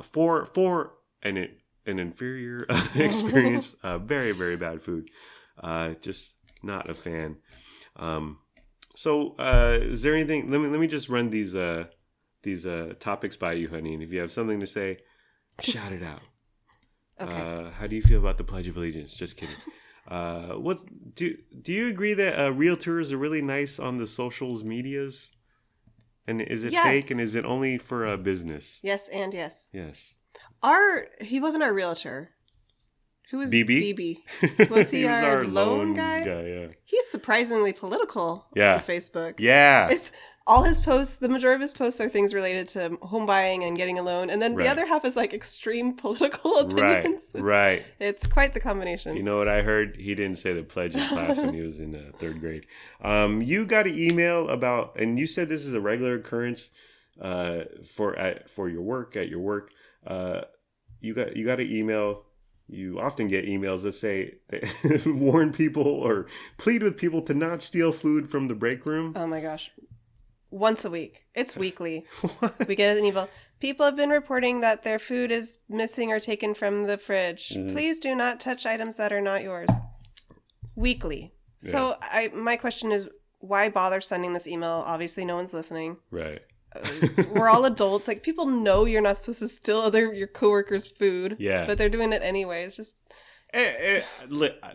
S1: for an inferior experience, very, very bad food. Just not a fan. So is there anything? Let me just run these topics by you, honey, and if you have something to say, shout it out. Okay. How do you feel about the Pledge of Allegiance? Just kidding. What do you agree that realtors are really nice on the socials medias? And is it fake? And is it only for business?
S2: Yes, and yes.
S1: Yes.
S2: He wasn't our realtor. Who was
S1: BB?
S2: Was he our loan guy?
S1: Yeah.
S2: He's surprisingly political on Facebook.
S1: Yeah.
S2: It's all his posts, the majority of his posts are things related to home buying and getting a loan. And then the other half is like extreme political opinions.
S1: Right.
S2: It's quite the combination.
S1: You know what I heard? He didn't say the pledge in class when he was in 3rd grade. You got an email about, and you said this is a regular occurrence for your work, at your work. You got an email. You often get emails that say, warn people or plead with people to not steal food from the break room.
S2: Oh my gosh. Once a week. It's weekly. We get an email. People have been reporting that their food is missing or taken from the fridge. Please do not touch items that are not yours. Weekly. Yeah. So my question is, why bother sending this email? Obviously, no one's listening.
S1: Right.
S2: we're all adults. Like, people know you're not supposed to steal your coworkers' food.
S1: Yeah.
S2: But they're doing it anyway. It's just...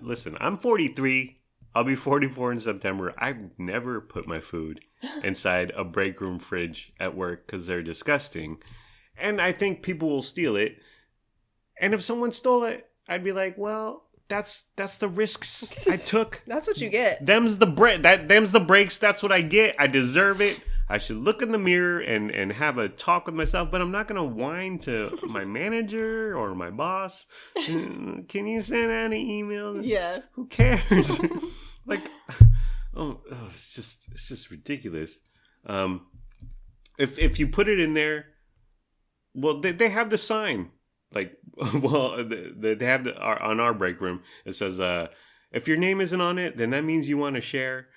S1: Listen, I'm 43. I'll be 44 in September. I've never put my food inside a break room fridge at work because they're disgusting. And I think people will steal it. And if someone stole it, I'd be like, well, that's the risks I took.
S2: That's what you get.
S1: Them's the breaks. That's what I get. I deserve it. I should look in the mirror and have a talk with myself, but I'm not going to whine to my manager or my boss. Can you send out an email?
S2: Yeah.
S1: Who cares? Like, it's just ridiculous. If you put it in there, well, they have the sign. Like, well, they have on our break room. It says, if your name isn't on it, then that means you want to share.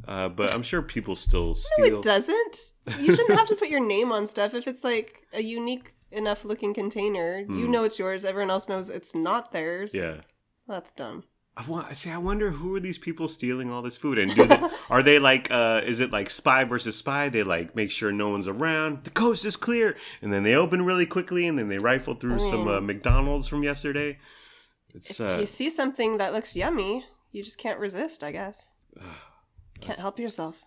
S1: But I'm sure people still steal.
S2: No, it doesn't. You shouldn't have to put your name on stuff if it's like a unique enough looking container. You know it's yours. Everyone else knows it's not theirs.
S1: Yeah.
S2: Well, that's dumb.
S1: I wonder who are these people stealing all this food, and are they like? Is it like spy versus spy? They like make sure no one's around. The coast is clear, and then they open really quickly, and then they rifle through some McDonald's from yesterday.
S2: If you see something that looks yummy, you just can't resist, I guess. Can't help yourself.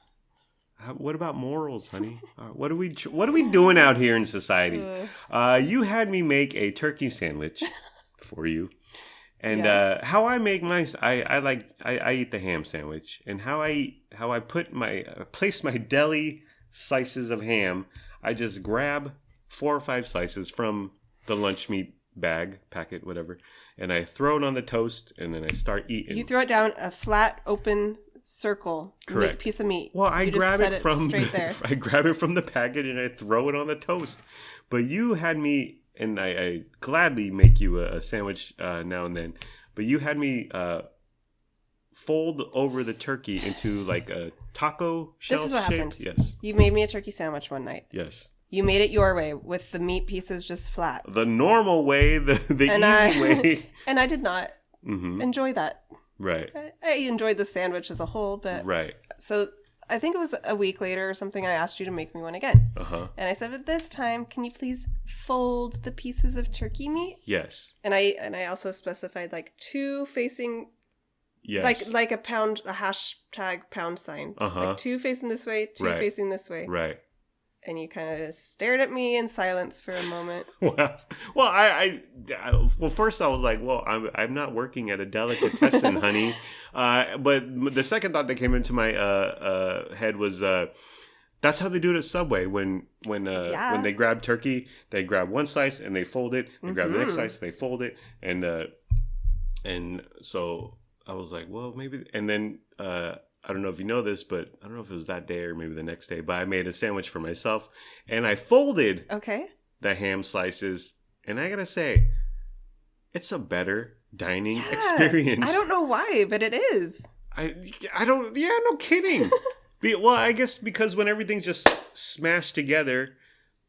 S1: What about morals, honey? What are we doing out here in society? You had me make a turkey sandwich for you, and
S2: yes.
S1: How I make mine, I eat the ham sandwich, and how I place my deli slices of ham. I just grab 4 or 5 slices from the lunch meat packet, whatever, and I throw it on the toast, and then I start eating.
S2: You throw it down a flat, open circle.
S1: Correct.
S2: Piece of meat.
S1: Well, I grab it from
S2: straight there.
S1: I grab it from the package and I throw it on the toast. But you had me, and I gladly make you a sandwich now and then. But you had me fold over the turkey into like a taco shell shape.
S2: This is what happened.
S1: Yes.
S2: You made me a turkey sandwich one night.
S1: Yes.
S2: You made it your way with the meat pieces just flat.
S1: The normal way, the easy way.
S2: And I did not enjoy that.
S1: Right.
S2: I enjoyed the sandwich as a whole, but...
S1: Right.
S2: So I think it was a week later or something, I asked you to make me one again.
S1: Uh-huh.
S2: And I said, but this time, can you please fold the pieces of turkey meat?
S1: Yes.
S2: And I also specified like 2 facing...
S1: Yes.
S2: Like a hashtag pound sign.
S1: Uh-huh.
S2: Like 2 facing this way, 2
S1: right.
S2: facing this way.
S1: Right.
S2: And you kind of stared at me in silence for a moment.
S1: Well, well, first I was like, well, I'm not working at a delicatessen, honey. But the second thought that came into my head was that's how they do it at Subway. When they grab turkey, they grab one slice and they fold it. They grab the next slice, they fold it, and so I was like, well, maybe. And then I don't know if you know this, but I don't know if it was that day or maybe the next day, but I made a sandwich for myself and I folded the ham slices. And I gotta say, it's a better dining experience.
S2: I don't know why, but it is.
S1: I don't, no kidding. Well, I guess because when everything's just smashed together,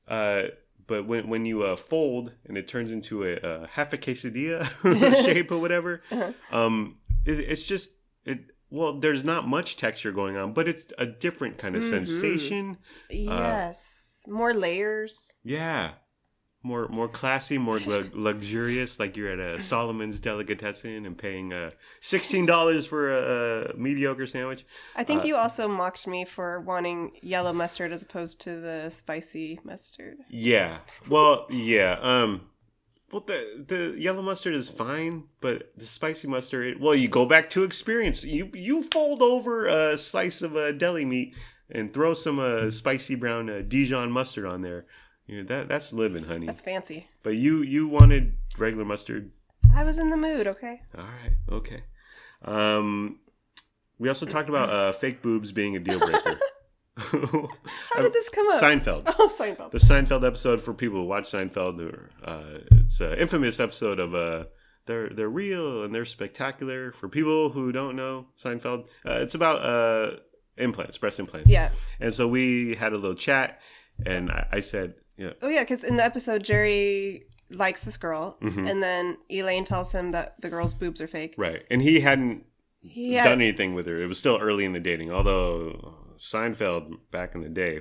S1: but when you fold and it turns into a half a quesadilla shape or whatever, it's just... Well, there's not much texture going on, but it's a different kind of sensation.
S2: Yes. More layers.
S1: Yeah. More classy, more luxurious, like you're at a Solomon's Delicatessen and paying $16 for a mediocre sandwich.
S2: I think you also mocked me for wanting yellow mustard as opposed to the spicy mustard.
S1: Yeah. Well, yeah. Well, the yellow mustard is fine, but the spicy mustard... Well, you go back to experience. You fold over a slice of deli meat and throw some spicy brown Dijon mustard on there. That's living, honey.
S2: That's fancy.
S1: But you wanted regular mustard.
S2: I was in the mood, okay?
S1: All right, okay. We also talked about fake boobs being a deal breaker.
S2: How did this come up?
S1: Seinfeld.
S2: Oh, Seinfeld.
S1: The Seinfeld episode, for people who watch Seinfeld, it's an infamous episode of they're real and they're spectacular. For people who don't know Seinfeld, it's about implants, breast implants.
S2: Yeah.
S1: And so we had a little chat, and I said, yeah.
S2: Oh yeah, because in the episode, Jerry likes this girl, and then Elaine tells him that the girl's boobs are fake.
S1: Right, and he hadn't done anything with her. It was still early in the dating, although Seinfeld back in the day,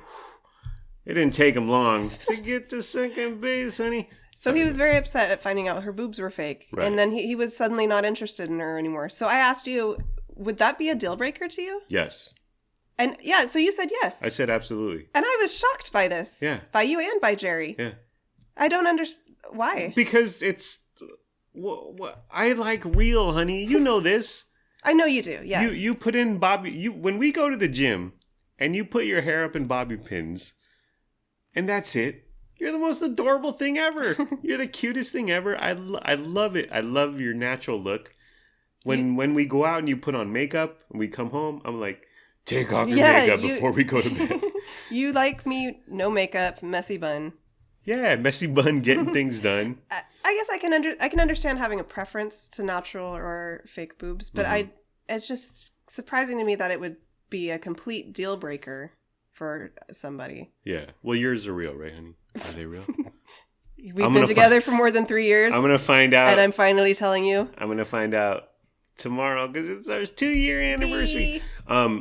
S1: It didn't take him long to get to second base, honey.
S2: So he was very upset at finding out her boobs were fake. Right. And then he was suddenly not interested in her anymore. So I asked you, would that be a deal breaker to you?
S1: Yes.
S2: And yeah, so you said yes.
S1: I said absolutely.
S2: And I was shocked by this.
S1: Yeah.
S2: By you and by Jerry.
S1: Yeah.
S2: I don't understand. Why?
S1: Because it's... I like real, honey. You know this.
S2: I know you do, yes.
S1: You put in bobby... When we go to the gym and you put your hair up in bobby pins and that's it, you're the most adorable thing ever. You're the cutest thing ever. I love it. I love your natural look. When we go out and you put on makeup and we come home, I'm like, take off your makeup before we go to bed.
S2: You like me, no makeup, messy bun.
S1: Yeah, messy bun, getting things done.
S2: I guess I can understand having a preference to natural or fake boobs, but it's just surprising to me that it would be a complete deal breaker for somebody.
S1: Yeah. Well, yours are real, right, honey? Are they real?
S2: We've been together for more than 3 years.
S1: I'm going to find out.
S2: And I'm finally telling you.
S1: I'm going to find out tomorrow because it's our 2-year anniversary.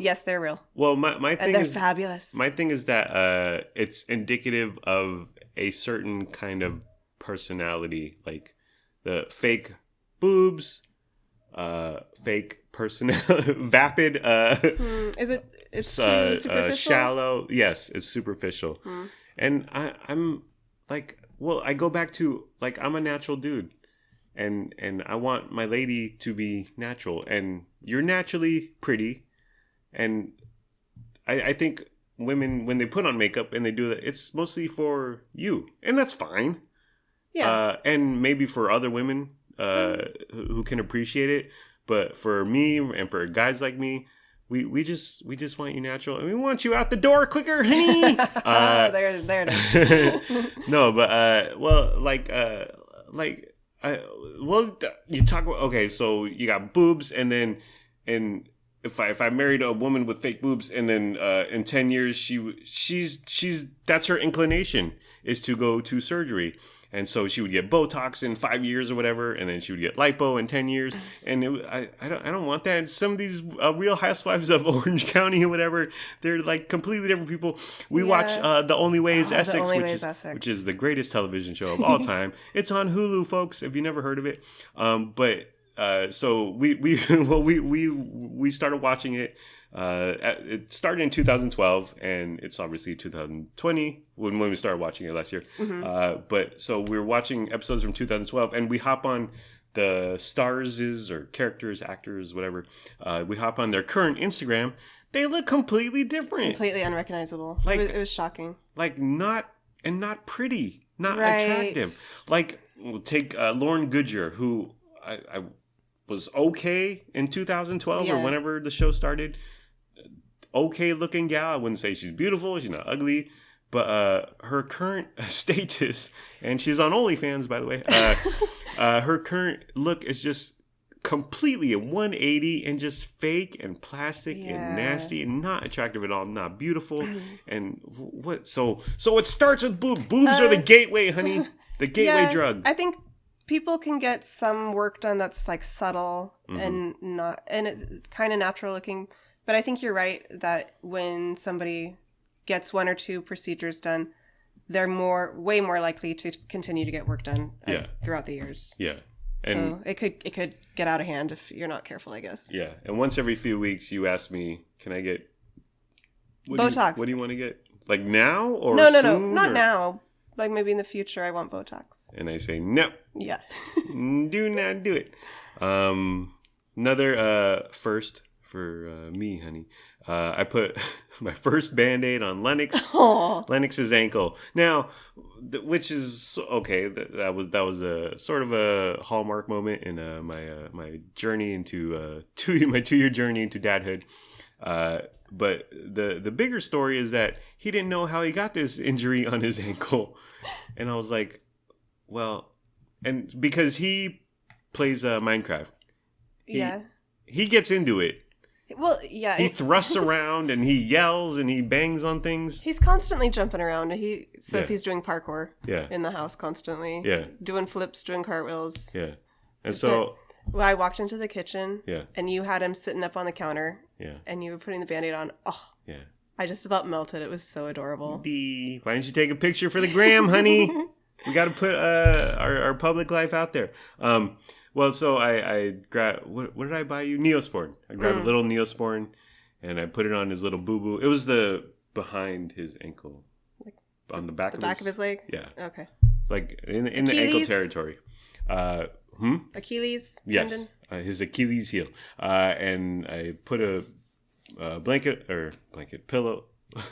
S2: Yes, they're real.
S1: Well, my thing
S2: and they're fabulous.
S1: My thing is that it's indicative of a certain kind of personality, like the fake boobs, fake personality, vapid.
S2: Is it? It's too superficial.
S1: Shallow. Yes, it's superficial. And I'm like, well, I go back to like I'm a natural dude, and I want my lady to be natural, and you're naturally pretty, and I think women when they put on makeup and they do that, it's mostly for you, and that's fine. Yeah. And maybe for other women who can appreciate it, but for me and for guys like me, we just want you natural, and we want you out the door quicker, honey.
S2: There it is.
S1: No, but you talk about, okay, so you got boobs, and if I married a woman with fake boobs, and then in 10 years she's that's her inclination is to go to surgery. And so she would get Botox in 5 years or whatever, and then she would get lipo in 10 years. And I don't want that. Some of these Real Housewives of Orange County or whatever, they're like completely different people. We watch The Only Way is Essex, which is the greatest television show of all time. It's on Hulu, folks, if you never heard of it. So we started watching it. It started in 2012, and it's obviously 2020 when we started watching it last year. But so we were watching episodes from 2012, and we hop on the stars' or characters, actors, whatever. We hop on their current Instagram. They look completely different,
S2: completely unrecognizable. Like it was shocking.
S1: Like not pretty, not attractive. Like take Lauren Goodger, who I was okay in 2012 or whenever the show started. Okay looking gal. I wouldn't say she's beautiful. She's not ugly. But her current status, and she's on OnlyFans, by the way, her current look is just completely a 180 and just fake and plastic and nasty and not attractive at all, not beautiful. And what? So it starts with boobs. Boobs are the gateway, honey. The gateway drug.
S2: I think people can get some work done that's like subtle and it's kind of natural looking. But I think you're right that when somebody gets 1 or 2 procedures done, they're way more likely to continue to get work done throughout the years. Yeah. And so it could get out of hand if you're not careful, I guess.
S1: Yeah. And once every few weeks you ask me, can I get
S2: Botox?
S1: What do you want to get? Like now or
S2: No,
S1: soon,
S2: not now. Like maybe in the future I want Botox.
S1: And I say no.
S2: Yeah.
S1: Do not do it. Another first for me, honey. I put my first Band-Aid on Lennox's ankle. Now, which is okay. That was a sort of a hallmark moment in my journey into my 2-year journey into dadhood. But the bigger story is that he didn't know how he got this injury on his ankle, and I was like, well, and because he plays Minecraft, he gets into it.
S2: Well, yeah.
S1: He thrusts around and he yells and he bangs on things.
S2: He's constantly jumping around. He says he's doing parkour in the house constantly. Yeah. Doing flips, doing cartwheels.
S1: Yeah. And so...
S2: Well, I walked into the kitchen and you had him sitting up on the counter and you were putting the Band-Aid on. Oh.
S1: Yeah.
S2: I just about melted. It was so adorable.
S1: Why don't you take a picture for the gram, honey? We got to put our public life out there. Well, so I grabbed, what did I buy you? Neosporin. I grabbed a little Neosporin, and I put it on his little boo-boo. It was behind his ankle. Like on the back
S2: of his leg?
S1: Yeah.
S2: Okay.
S1: Like in the ankle territory.
S2: Achilles tendon?
S1: Yes, his Achilles heel. And I put a blanket pillow,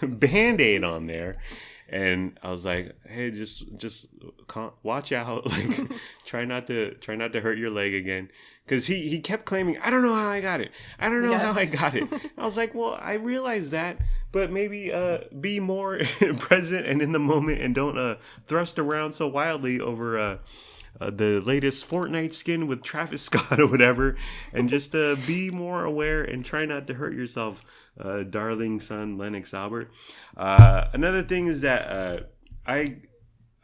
S1: Band-Aid on there. And I was like, "Hey, just watch out! Like, try not to hurt your leg again." Because he kept claiming, "I don't know how I got it. I don't know how I got it." I was like, "Well, I realize that, but maybe be more present and in the moment, and don't thrust around so wildly over the latest Fortnite skin with Travis Scott or whatever, and just be more aware and try not to hurt yourself, darling son Lennox Albert." Another thing is that I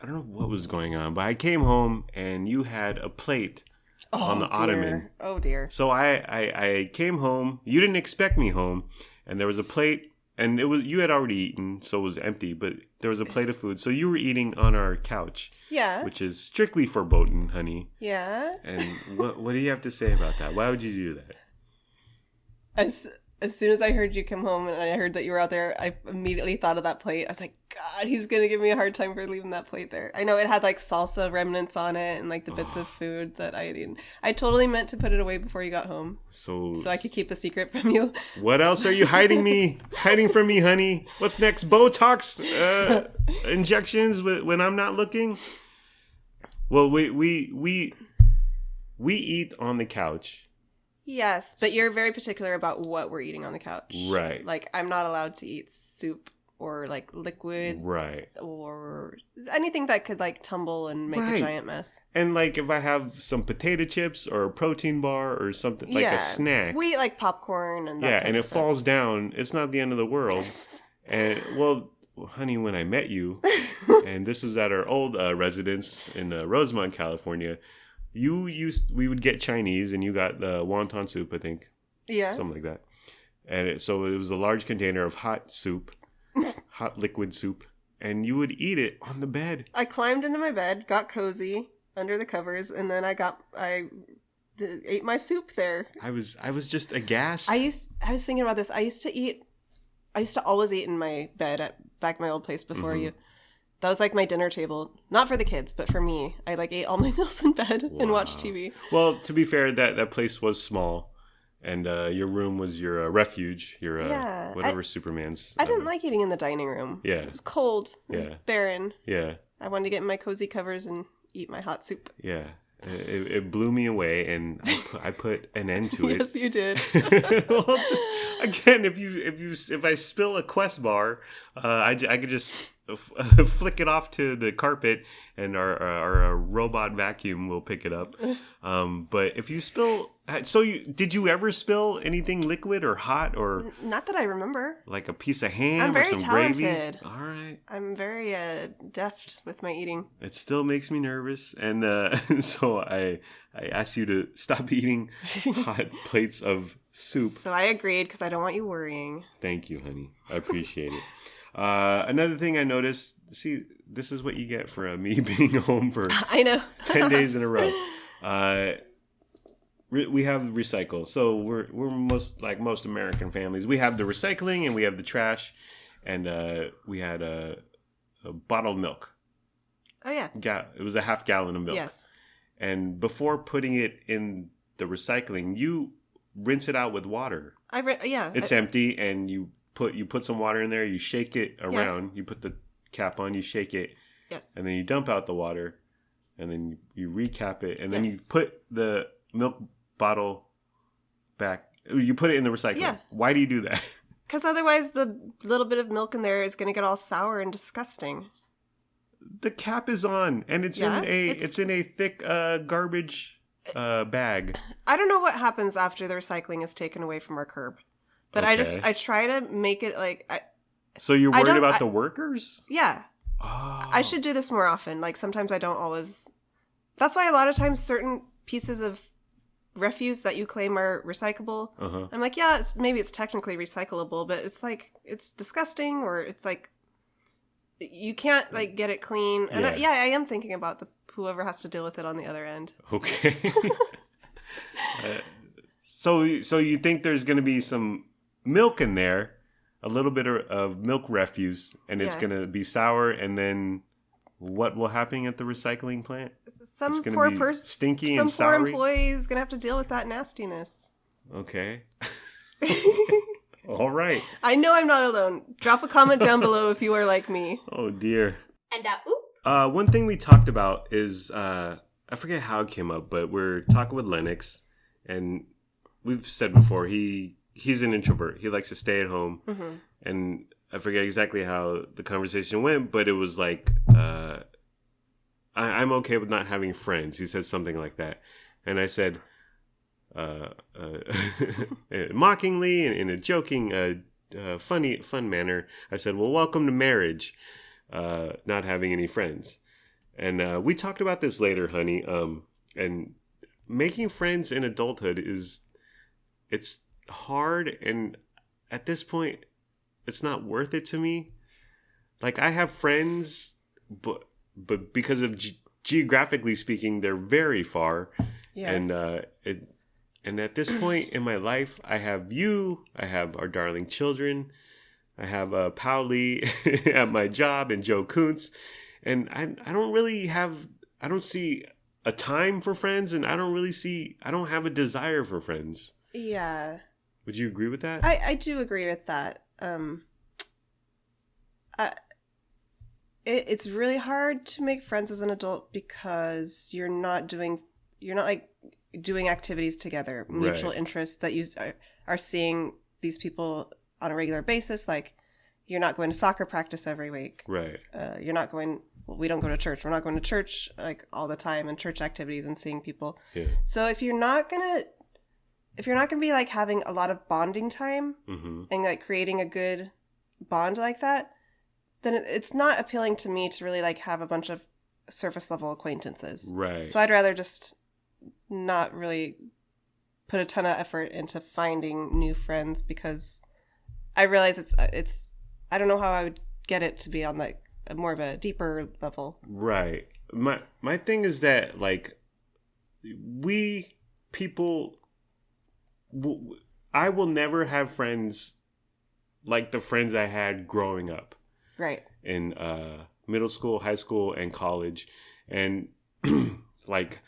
S1: don't know what was going on, but I came home and you had a plate on the ottoman.
S2: Oh dear.
S1: So I came home. You didn't expect me home, and there was a plate. And you had already eaten, so it was empty, but there was a plate of food. So you were eating on our couch.
S2: Yeah.
S1: Which is strictly forbidden, honey.
S2: Yeah.
S1: And what do you have to say about that? Why would you do that?
S2: As soon as I heard you come home and I heard that you were out there, I immediately thought of that plate. I was like, God, he's going to give me a hard time for leaving that plate there. I know it had like salsa remnants on it and like the bits of food that I had eaten. I totally meant to put it away before you got home. So I could keep a secret from you.
S1: What else are you hiding from me, honey? What's next? Botox injections when I'm not looking? Well, we eat on the couch.
S2: Yes, but you're very particular about what we're eating on the couch.
S1: Right.
S2: Like, I'm not allowed to eat soup or, like, liquid.
S1: Right.
S2: Or anything that could, like, tumble and make a giant mess.
S1: And, like, if I have some potato chips or a protein bar or something, like a snack.
S2: We eat, like, popcorn and that
S1: and it
S2: stuff.
S1: falls down. It's not the end of the world. And, well, honey, when I met you, and this was at our old residence in Rosemont, California, we would get Chinese, and you got the wonton soup, I think.
S2: Yeah.
S1: Something like that. And so it was a large container of hot soup, hot liquid soup, and you would eat it on the bed.
S2: I climbed into my bed, got cozy under the covers, and then I ate my soup there.
S1: I was just aghast.
S2: I was thinking about this. I used to always eat in my bed back at my old place before you. That was like my dinner table. Not for the kids, but for me. I like ate all my meals in bed and watched TV.
S1: Well, to be fair, that place was small. And your room was your refuge, your whatever Superman's.
S2: I didn't like eating in the dining room.
S1: Yeah.
S2: It was cold. It was barren.
S1: Yeah.
S2: I wanted to get in my cozy covers and eat my hot soup.
S1: Yeah. It blew me away, and I put an end to it.
S2: Yes, you did.
S1: Well, again, if I spill a Quest bar, I could just flick it off to the carpet, and our robot vacuum will pick it up. But if you spill, did you ever spill anything liquid or hot or
S2: not that I remember?
S1: Like a piece of ham
S2: I'm very
S1: or some
S2: talented.
S1: gravy? All right.
S2: I'm very deft with my eating.
S1: It still makes me nervous, and so I asked you to stop eating hot plates of soup.
S2: So I agreed because I don't want you worrying.
S1: Thank you, honey. I appreciate it. Another thing I noticed, see, this is what you get for me being home for
S2: I know
S1: 10 days in a row. We have recycle. So we're most American families. We have the recycling and we have the trash. And we had a bottled milk.
S2: Oh, yeah.
S1: It was a half gallon of milk.
S2: Yes.
S1: And before putting it in the recycling, you rinse it out with water. It's empty, and you put some water in there, you shake it around, yes. You put the cap on, you shake it,
S2: yes,
S1: and then you dump out the water, and then you recap it, and then you put the milk bottle back. You put it in the recycling. Yeah. Why do you do that?
S2: Because otherwise the little bit of milk in there is going to get all sour and disgusting.
S1: The cap is on, and it's in a thick garbage bag.
S2: I don't know what happens after the recycling is taken away from our curb. But okay. I try to make it like...
S1: So you're worried about the workers?
S2: Yeah.
S1: Oh.
S2: I should do this more often. Like, sometimes I don't always... That's why a lot of times certain pieces of, refuse that you claim are recyclable. I'm like, yeah, maybe it's technically recyclable, but it's like, it's disgusting, or it's like, you can't like get it clean. And I am thinking about whoever has to deal with it on the other end.
S1: Okay. So you think there's going to be some milk in there, a little bit of milk refuse, and it's going to be sour, and then what will happen at the recycling plant?
S2: Some poor person,
S1: stinky
S2: some
S1: and
S2: poor
S1: soury?
S2: employee is going to have to deal with that nastiness.
S1: Okay. All right.
S2: I know I'm not alone. Drop a comment down below if you are like me.
S1: Oh, dear.
S3: And
S1: one thing we talked about is, I forget how it came up, but we're talking with Lennox, and we've said before, he's an introvert. He likes to stay at home. And I forget exactly how the conversation went, but it was like, I'm okay with not having friends. He said something like that. And I said, mockingly and in a joking, fun manner, I said, well, welcome to marriage, not having any friends. And we talked about this later, honey. And making friends in adulthood it's hard, and at this point, it's not worth it to me. Like, I have friends, but because of geographically speaking, they're very far. Yes. And at this point in my life, I have you, I have our darling children, I have Pauli at my job, and Joe Kuntz, and I don't see a time for friends, and I don't have a desire for friends.
S2: Yeah.
S1: Would you agree with that?
S2: I do agree with that. It's really hard to make friends as an adult because you're not like doing activities together, mutual interests that you are seeing these people on a regular basis. Like, you're not going to soccer practice every week. Right. You're not going, we don't go to church. We're not going to church like all the time, and church activities and seeing people. Yeah. So if you're not going to be like having a lot of bonding time and like creating a good bond like that, then it's not appealing to me to really like have a bunch of surface level acquaintances. Right. So I'd rather just not really put a ton of effort into finding new friends, because I realize it's I don't know how I would get it to be on like more of a deeper level. Right. My thing is that like I will never have friends like the friends I had growing up. Right. In middle school, high school, and college. And like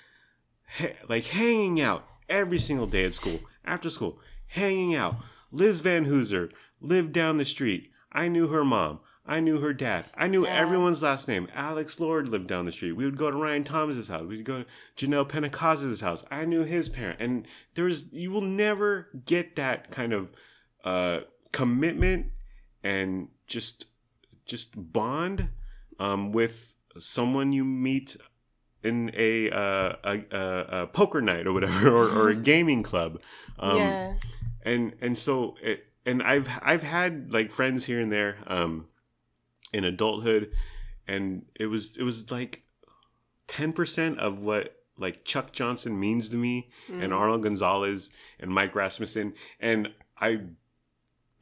S2: hanging out every single day at school, after school, hanging out. Liz Van Hooser lived down the street. I knew her mom. I knew her dad. I knew everyone's last name. Alex Lord lived down the street. We would go to Ryan Thomas's house. We'd go to Janelle Pentecosta's house. I knew his parent. And you will never get that kind of commitment and just bond with someone you meet in a poker night or whatever, or a gaming club. And so I've had like friends here and there in adulthood, and it was like 10% of what like Chuck Johnson means to me, and Arnold Gonzalez and Mike Rasmussen, and I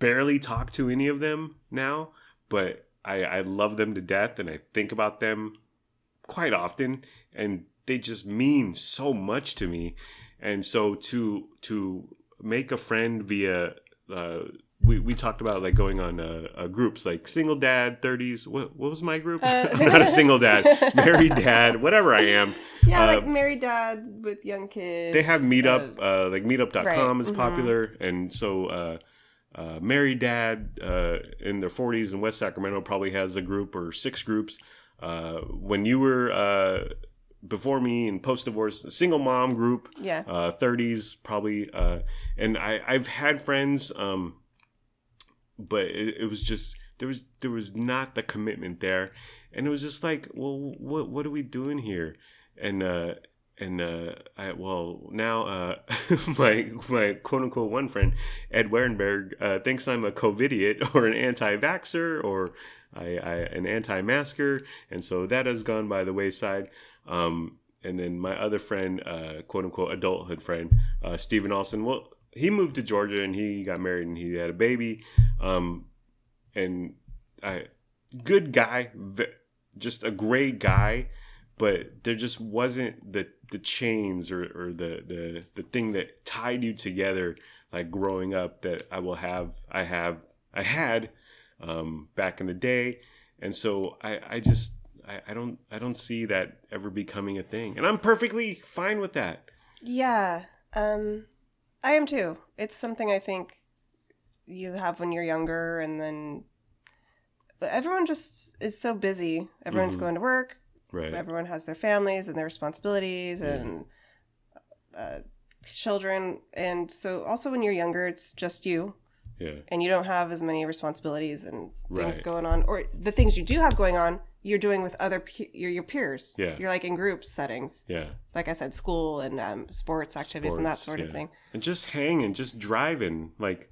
S2: barely talk to any of them now, but I love them to death, and I think about them quite often, and they just mean so much to me. And so to make a friend via we talked about like going on groups like single dad 30s. What was my group? I'm not a single dad. Married dad, whatever I am. Yeah, like married dad with young kids. They have Meetup, like meetup.com is popular. And so married dad in their 40s in West Sacramento probably has a group or 6 groups. When you were before me in post-divorce, a single mom group, 30s probably. And I've had friends, but it was just there was not the commitment there, and it was just like, well, what are we doing here? And now my quote unquote one friend Ed Werenberg thinks I'm a COVIDiot or an anti-vaxxer or an anti-masker, and so that has gone by the wayside. And
S1: and then my other friend, quote unquote adulthood friend, Steven Olson. Well, he moved to Georgia and he got married and he had a baby. And good guy, just a great guy, but there just wasn't the chains or the thing that tied you together, like growing up, that I had back in the day. And so I don't see that ever becoming a thing, and I'm perfectly fine with that.
S2: Yeah, I am too. It's something I think you have when you're younger, and then everyone just is so busy. Everyone's going to work.
S1: Right.
S2: Everyone has their families and their responsibilities and children, and so also when you're younger, it's just you.
S1: Yeah.
S2: And you don't have as many responsibilities and things
S1: Right.
S2: going on, or the things you do have going on, you're doing with your peers.
S1: Yeah.
S2: You're like in group settings.
S1: Yeah.
S2: Like I said, school and sports activities and that sort of thing.
S1: And just hanging, just driving. Like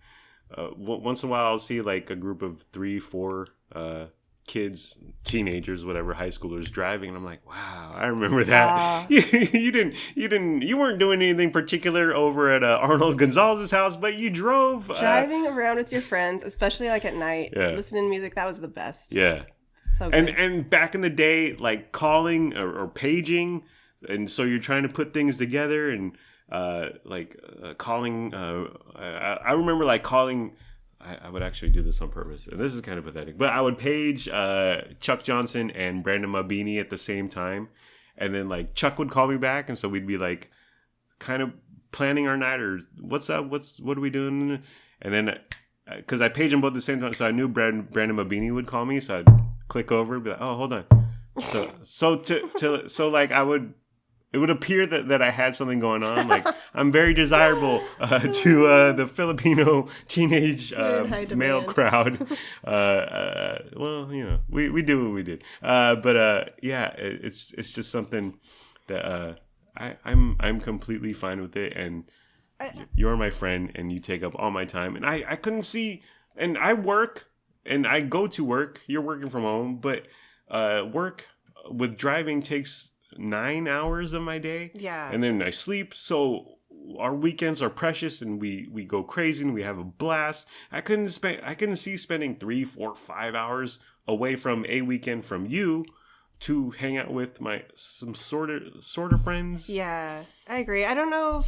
S1: once in a while, I'll see like a group of 3-4 kids, teenagers, whatever, high schoolers driving, and I'm like, wow, I remember that. You weren't doing anything particular over at Arnold Gonzalez's house, but you drove.
S2: Driving around with your friends, especially like at night, listening to music, that was the best.
S1: Yeah.
S2: So good.
S1: And back in the day, like calling or paging, and so you're trying to put things together, and calling. I remember like calling. I would actually do this on purpose, and this is kind of pathetic, but I would page Chuck Johnson and Brandon Mabini at the same time, and then like Chuck would call me back, and so we'd be like kind of planning our night, or what's up, what are we doing, and then because I paged them both at the same time, so I knew Brandon Mabini would call me, so I'd click over and be like, oh, hold on, so like it would appear that I had something going on. Like, I'm very desirable to the Filipino teenage male crowd. Well, you know, we do what we did. It's just something that I'm completely fine with it. And you're my friend, and you take up all my time. And I couldn't see. And I work, and I go to work. You're working from home, but work with driving takes 9 hours of my day.
S2: Yeah.
S1: And then I sleep. So our weekends are precious, and we go crazy and we have a blast. I couldn't see spending 3, 4, 5 hours away from a weekend from you to hang out with some sort of friends.
S2: Yeah, I agree. I don't know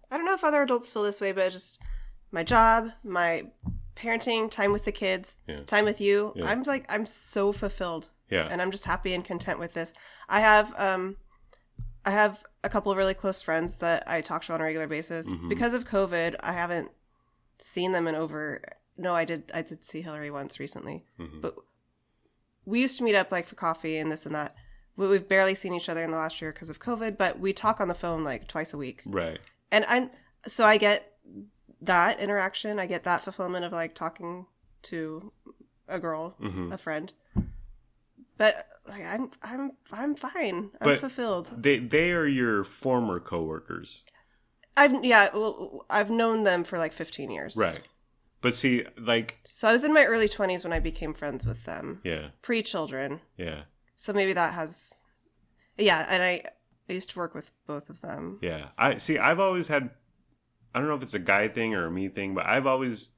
S2: if other adults feel this way, but just my job, my parenting, time with the kids, time with you. Yeah. I'm so fulfilled.
S1: Yeah.
S2: And I'm just happy and content with this. I have a couple of really close friends that I talk to on a regular basis. Mm-hmm. Because of COVID, I haven't seen them in over. No, I did see Hillary once recently. Mm-hmm. But we used to meet up like for coffee and this and that. We've barely seen each other in the last year because of COVID, but we talk on the phone like twice a week.
S1: Right.
S2: And I get that interaction. I get that fulfillment of like talking to a girl, mm-hmm. a friend. But like I'm fine. I'm fulfilled.
S1: They are your former coworkers.
S2: I've known them for like 15 years.
S1: Right. But see, like,
S2: so I was in my early 20s when I became friends with them.
S1: Yeah.
S2: Pre-children.
S1: Yeah.
S2: So maybe that has, and I used to work with both of them.
S1: Yeah. I've always had, I don't know if it's a guy thing or a me thing, but I've always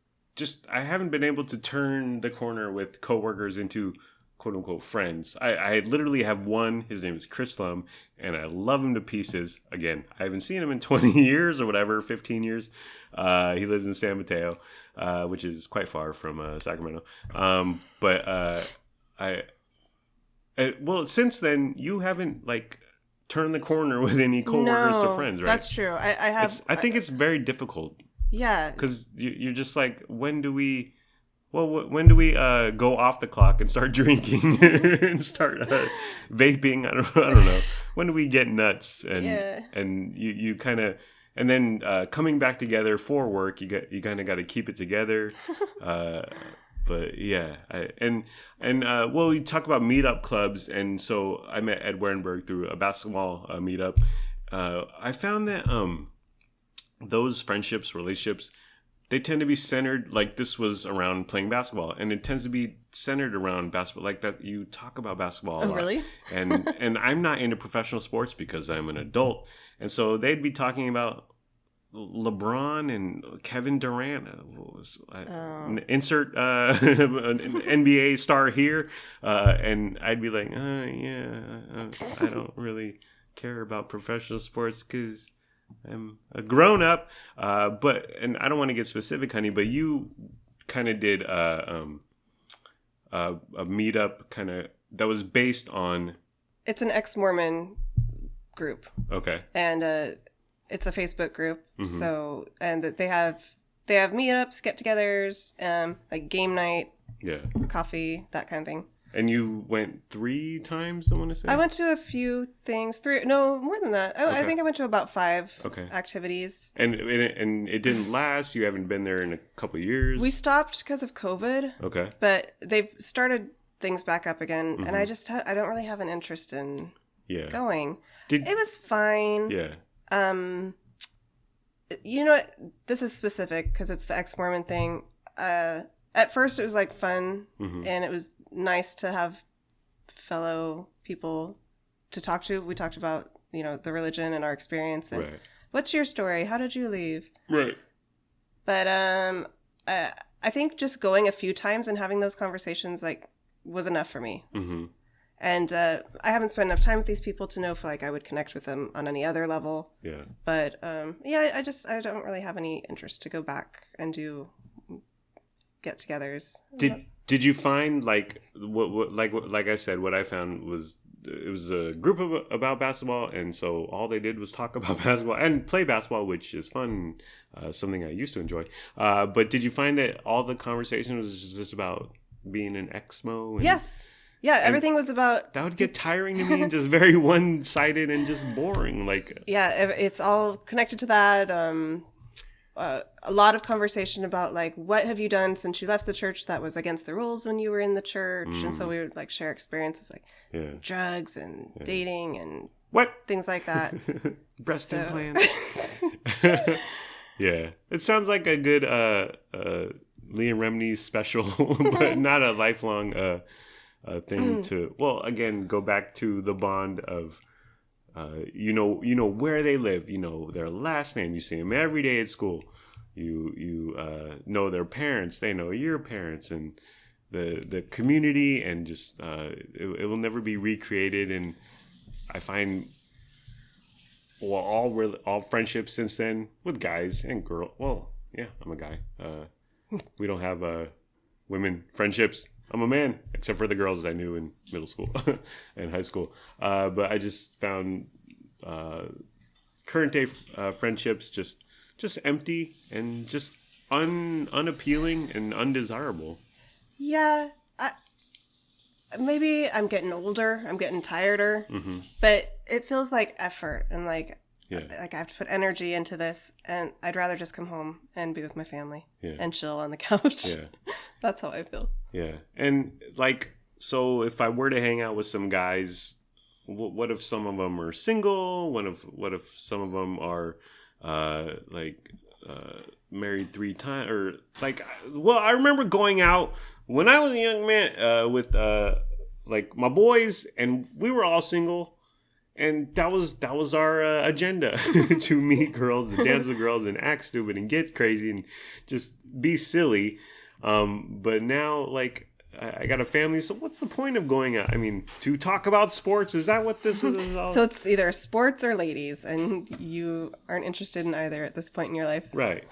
S1: I haven't been able to turn the corner with coworkers into quote unquote friends. I literally have one. His name is Chris Lum, and I love him to pieces. Again, I haven't seen him in 20 years or whatever, 15 years. He lives in San Mateo, which is quite far from Sacramento. Well, since then, you haven't like turned the corner with any coworkers to friends, right?
S2: That's true.
S1: I think it's very difficult.
S2: Yeah.
S1: Because you're just like, when do we go off the clock and start drinking and start vaping? I don't know. When do we get nuts? And you kind of, and then coming back together for work, you kind of got to keep it together. But yeah, we talk about meetup clubs, and so I met Ed Werenberg through a basketball meetup. I found that those friendships, relationships, they tend to be centered, like this was around playing basketball, and it tends to be centered around basketball, like that you talk about basketball a lot.
S2: Really?
S1: And I'm not into professional sports because I'm an adult, and so they'd be talking about LeBron and Kevin Durant. Insert an NBA star here, and I'd be like, I don't really care about professional sports because I'm a grown up. And I don't want to get specific, honey, but you kind of did a meetup kind of that was based on.
S2: It's an ex-Mormon group.
S1: Okay.
S2: And it's a Facebook group. Mm-hmm. So, and they have meetups, get-togethers, like game night, coffee, that kind of thing. And
S1: you went 3 times, I want to say?
S2: I went to a few things. 3, no, more than that. I think I went to about 5 activities.
S1: And it didn't last? You haven't been there in a couple of years?
S2: We stopped because of COVID.
S1: Okay.
S2: But they've started things back up again. Mm-hmm. And I don't really have an interest in going. It was fine.
S1: Yeah.
S2: You know what? This is specific because it's the ex-Mormon thing. At first, it was like fun, and it was nice to have fellow people to talk to. We talked about the religion and our experience. And what's your story? How did you leave?
S1: Right.
S2: But I think just going a few times and having those conversations was enough for me. Mm-hmm. And I haven't spent enough time with these people to know if I would connect with them on any other level.
S1: Yeah.
S2: But I don't really have any interest to go back and do get-togethers.
S1: Did you find like I said, what I found was it was a group about basketball, and so all they did was talk about basketball and play basketball, which is fun, something I used to enjoy. But did you find that all the conversation was just about being an Exmo?
S2: Yes. Yeah, everything was about...
S1: That would get tiring to me and just very one-sided and just boring.
S2: Yeah, it's all connected to that. A lot of conversation about, what have you done since you left the church that was against the rules when you were in the church? And so we would, share experiences, drugs and dating and...
S1: What?
S2: Things like that.
S1: Breast implants. Yeah. It sounds like a good Leah Remini's special, but not a lifelong... thing to, well, again, go back to the bond of, where they live, their last name. You see them every day at school. You know their parents. They know your parents, and the community, and just it will never be recreated. And I find, all friendships since then with guys and girls. Well, yeah, I'm a guy. We don't have women friendships. I'm a man, except for the girls I knew in middle school and high school. But I just found current day friendships just empty and just unappealing and undesirable.
S2: Yeah, maybe I'm getting older. I'm getting tireder. Mm-hmm. But it feels like effort and I have to put energy into this, and I'd rather just come home and be with my family and chill on the couch. Yeah. That's how I feel.
S1: Yeah. And so if I were to hang out with some guys, what if some of them are single? What if some of them are married 3 times, or I remember going out when I was a young man with my boys, and we were all single. And that was our agenda, to meet girls and dance with girls and act stupid and get crazy and just be silly. But now, I got a family, so what's the point of going out? I mean, to talk about sports? Is that what this is all?
S2: So it's either sports or ladies, and you aren't interested in either at this point in your life.
S1: Right.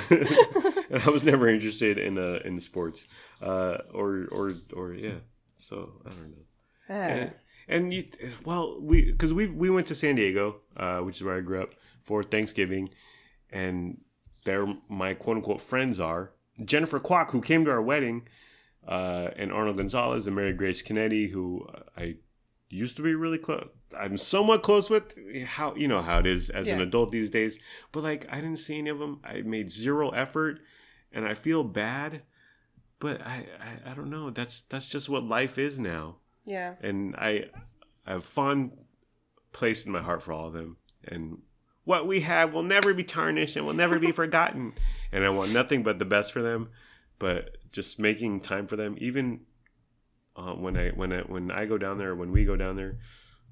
S1: I was never interested in sports, or yeah. So I don't know. And we went to San Diego, which is where I grew up, for Thanksgiving, and there my quote unquote friends are Jennifer Kwok, who came to our wedding, and Arnold Gonzalez and Mary Grace Kennedy, who I used to be really close. I'm somewhat close with. How it is as an adult these days, but I didn't see any of them. I made zero effort, and I feel bad, but I don't know. That's just what life is now.
S2: Yeah.
S1: And I have fond place in my heart for all of them. And what we have will never be tarnished and will never be forgotten. And I want nothing but the best for them. But just making time for them, even when I go down there, when we go down there,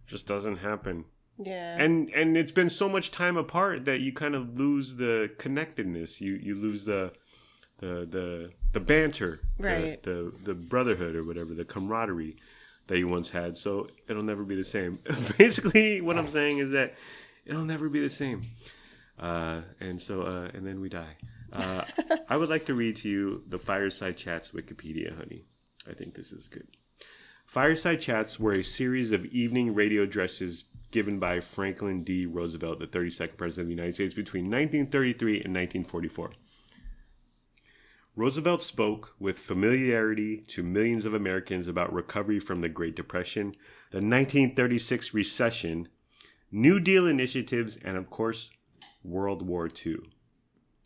S1: just doesn't happen.
S2: Yeah.
S1: And it's been so much time apart that you kind of lose the connectedness. You lose the banter,
S2: right?
S1: The brotherhood or whatever, the camaraderie that you once had. So it'll never be the same. Basically, what I'm saying is that it'll never be the same. And then we die. I would like to read to you the Fireside Chats Wikipedia, honey. I think this is good. Fireside Chats were a series of evening radio addresses given by Franklin D. Roosevelt, the 32nd President of the United States, between 1933 and 1944. Roosevelt spoke with familiarity to millions of Americans about recovery from the Great Depression, the 1936 recession, New Deal initiatives, and of course, World War II.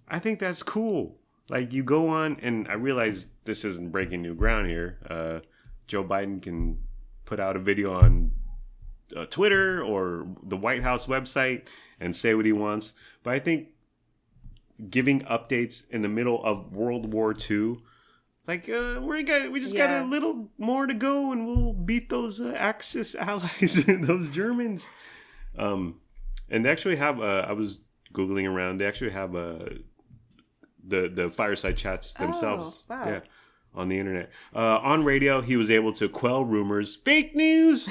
S1: I think that's cool. Like, you go on, and I realize this isn't breaking new ground here. Joe Biden can put out a video on Twitter or the White House website and say what he wants. But I think giving updates in the middle of World War II, like, we just got a little more to go, and we'll beat those Axis allies, those Germans. And they actually have, I was Googling around, they actually have the Fireside Chats themselves.
S2: Oh, wow.
S1: Yeah, on the internet. On radio, he was able to quell rumors, fake news,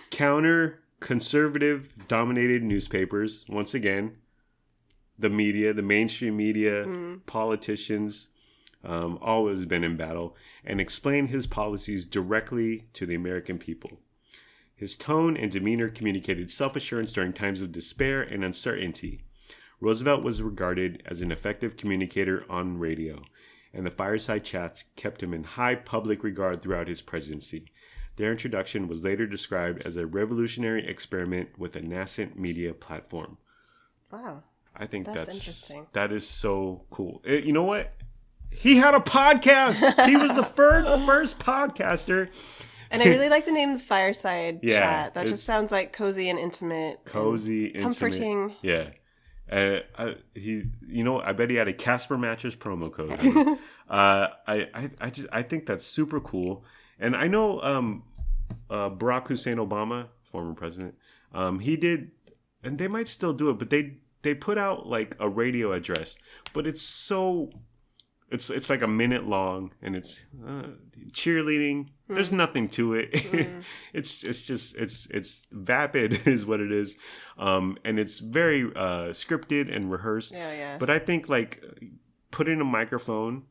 S1: counter conservative dominated newspapers. Once again, the media, the mainstream media, politicians, always been in battle, and explain his policies directly to the American people. His tone and demeanor communicated self-assurance during times of despair and uncertainty. Roosevelt was regarded as an effective communicator on radio, and the Fireside Chats kept him in high public regard throughout his presidency. Their introduction was later described as a revolutionary experiment with a nascent media platform.
S2: Wow.
S1: I think that's
S2: interesting.
S1: That is so cool. You know what? He had a podcast. He was the first podcaster.
S2: And I really like the name Fireside Chat. That just sounds like cozy and intimate.
S1: Cozy, and
S2: comforting.
S1: Yeah. I bet he had a Casper Mattress promo code. I think that's super cool. And I know Barack Hussein Obama, former president, he did, and they might still do it, but they put out like a radio address, but it's like a minute long, and it's cheerleading. There's nothing to it. It's vapid is what it is. And it's very scripted and rehearsed.
S2: Yeah.
S1: But I think like put in a microphone.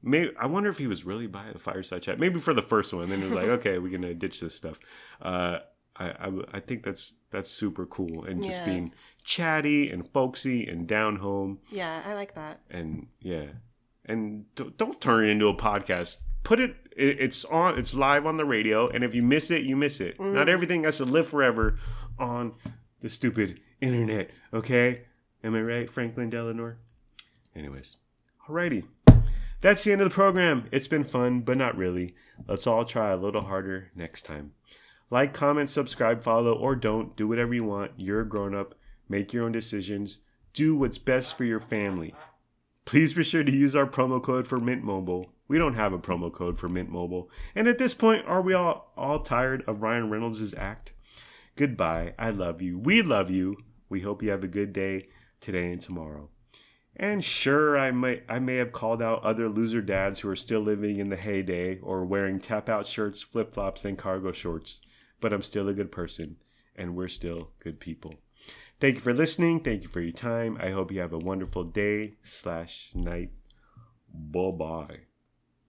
S1: I wonder if he was really by the Fireside Chat. Maybe for the first one. Then it was like, okay, we're gonna ditch this stuff. I think that's super cool, and just being chatty and folksy and down home.
S2: Yeah, I like that.
S1: And and don't turn it into a podcast. Put it. It's live on the radio, and if you miss it, you miss it. Not everything has to live forever on the stupid internet. Okay, am I right, Franklin Delano? Anyways, alrighty. That's the end of the program. It's been fun, but not really. Let's all try a little harder next time. Like, comment, subscribe, follow, or don't. Do whatever you want. You're a grown-up. Make your own decisions. Do what's best for your family. Please be sure to use our promo code for Mint Mobile. We don't have a promo code for Mint Mobile. And at this point, are we all tired of Ryan Reynolds' act? Goodbye. I love you. We love you. We hope you have a good day today and tomorrow. And sure, I may have called out other loser dads who are still living in the heyday or wearing tap-out shirts, flip-flops, and cargo shorts. But I'm still a good person, and we're still good people. Thank you for listening. Thank you for your time. I hope you have a wonderful day/night. Bye-bye.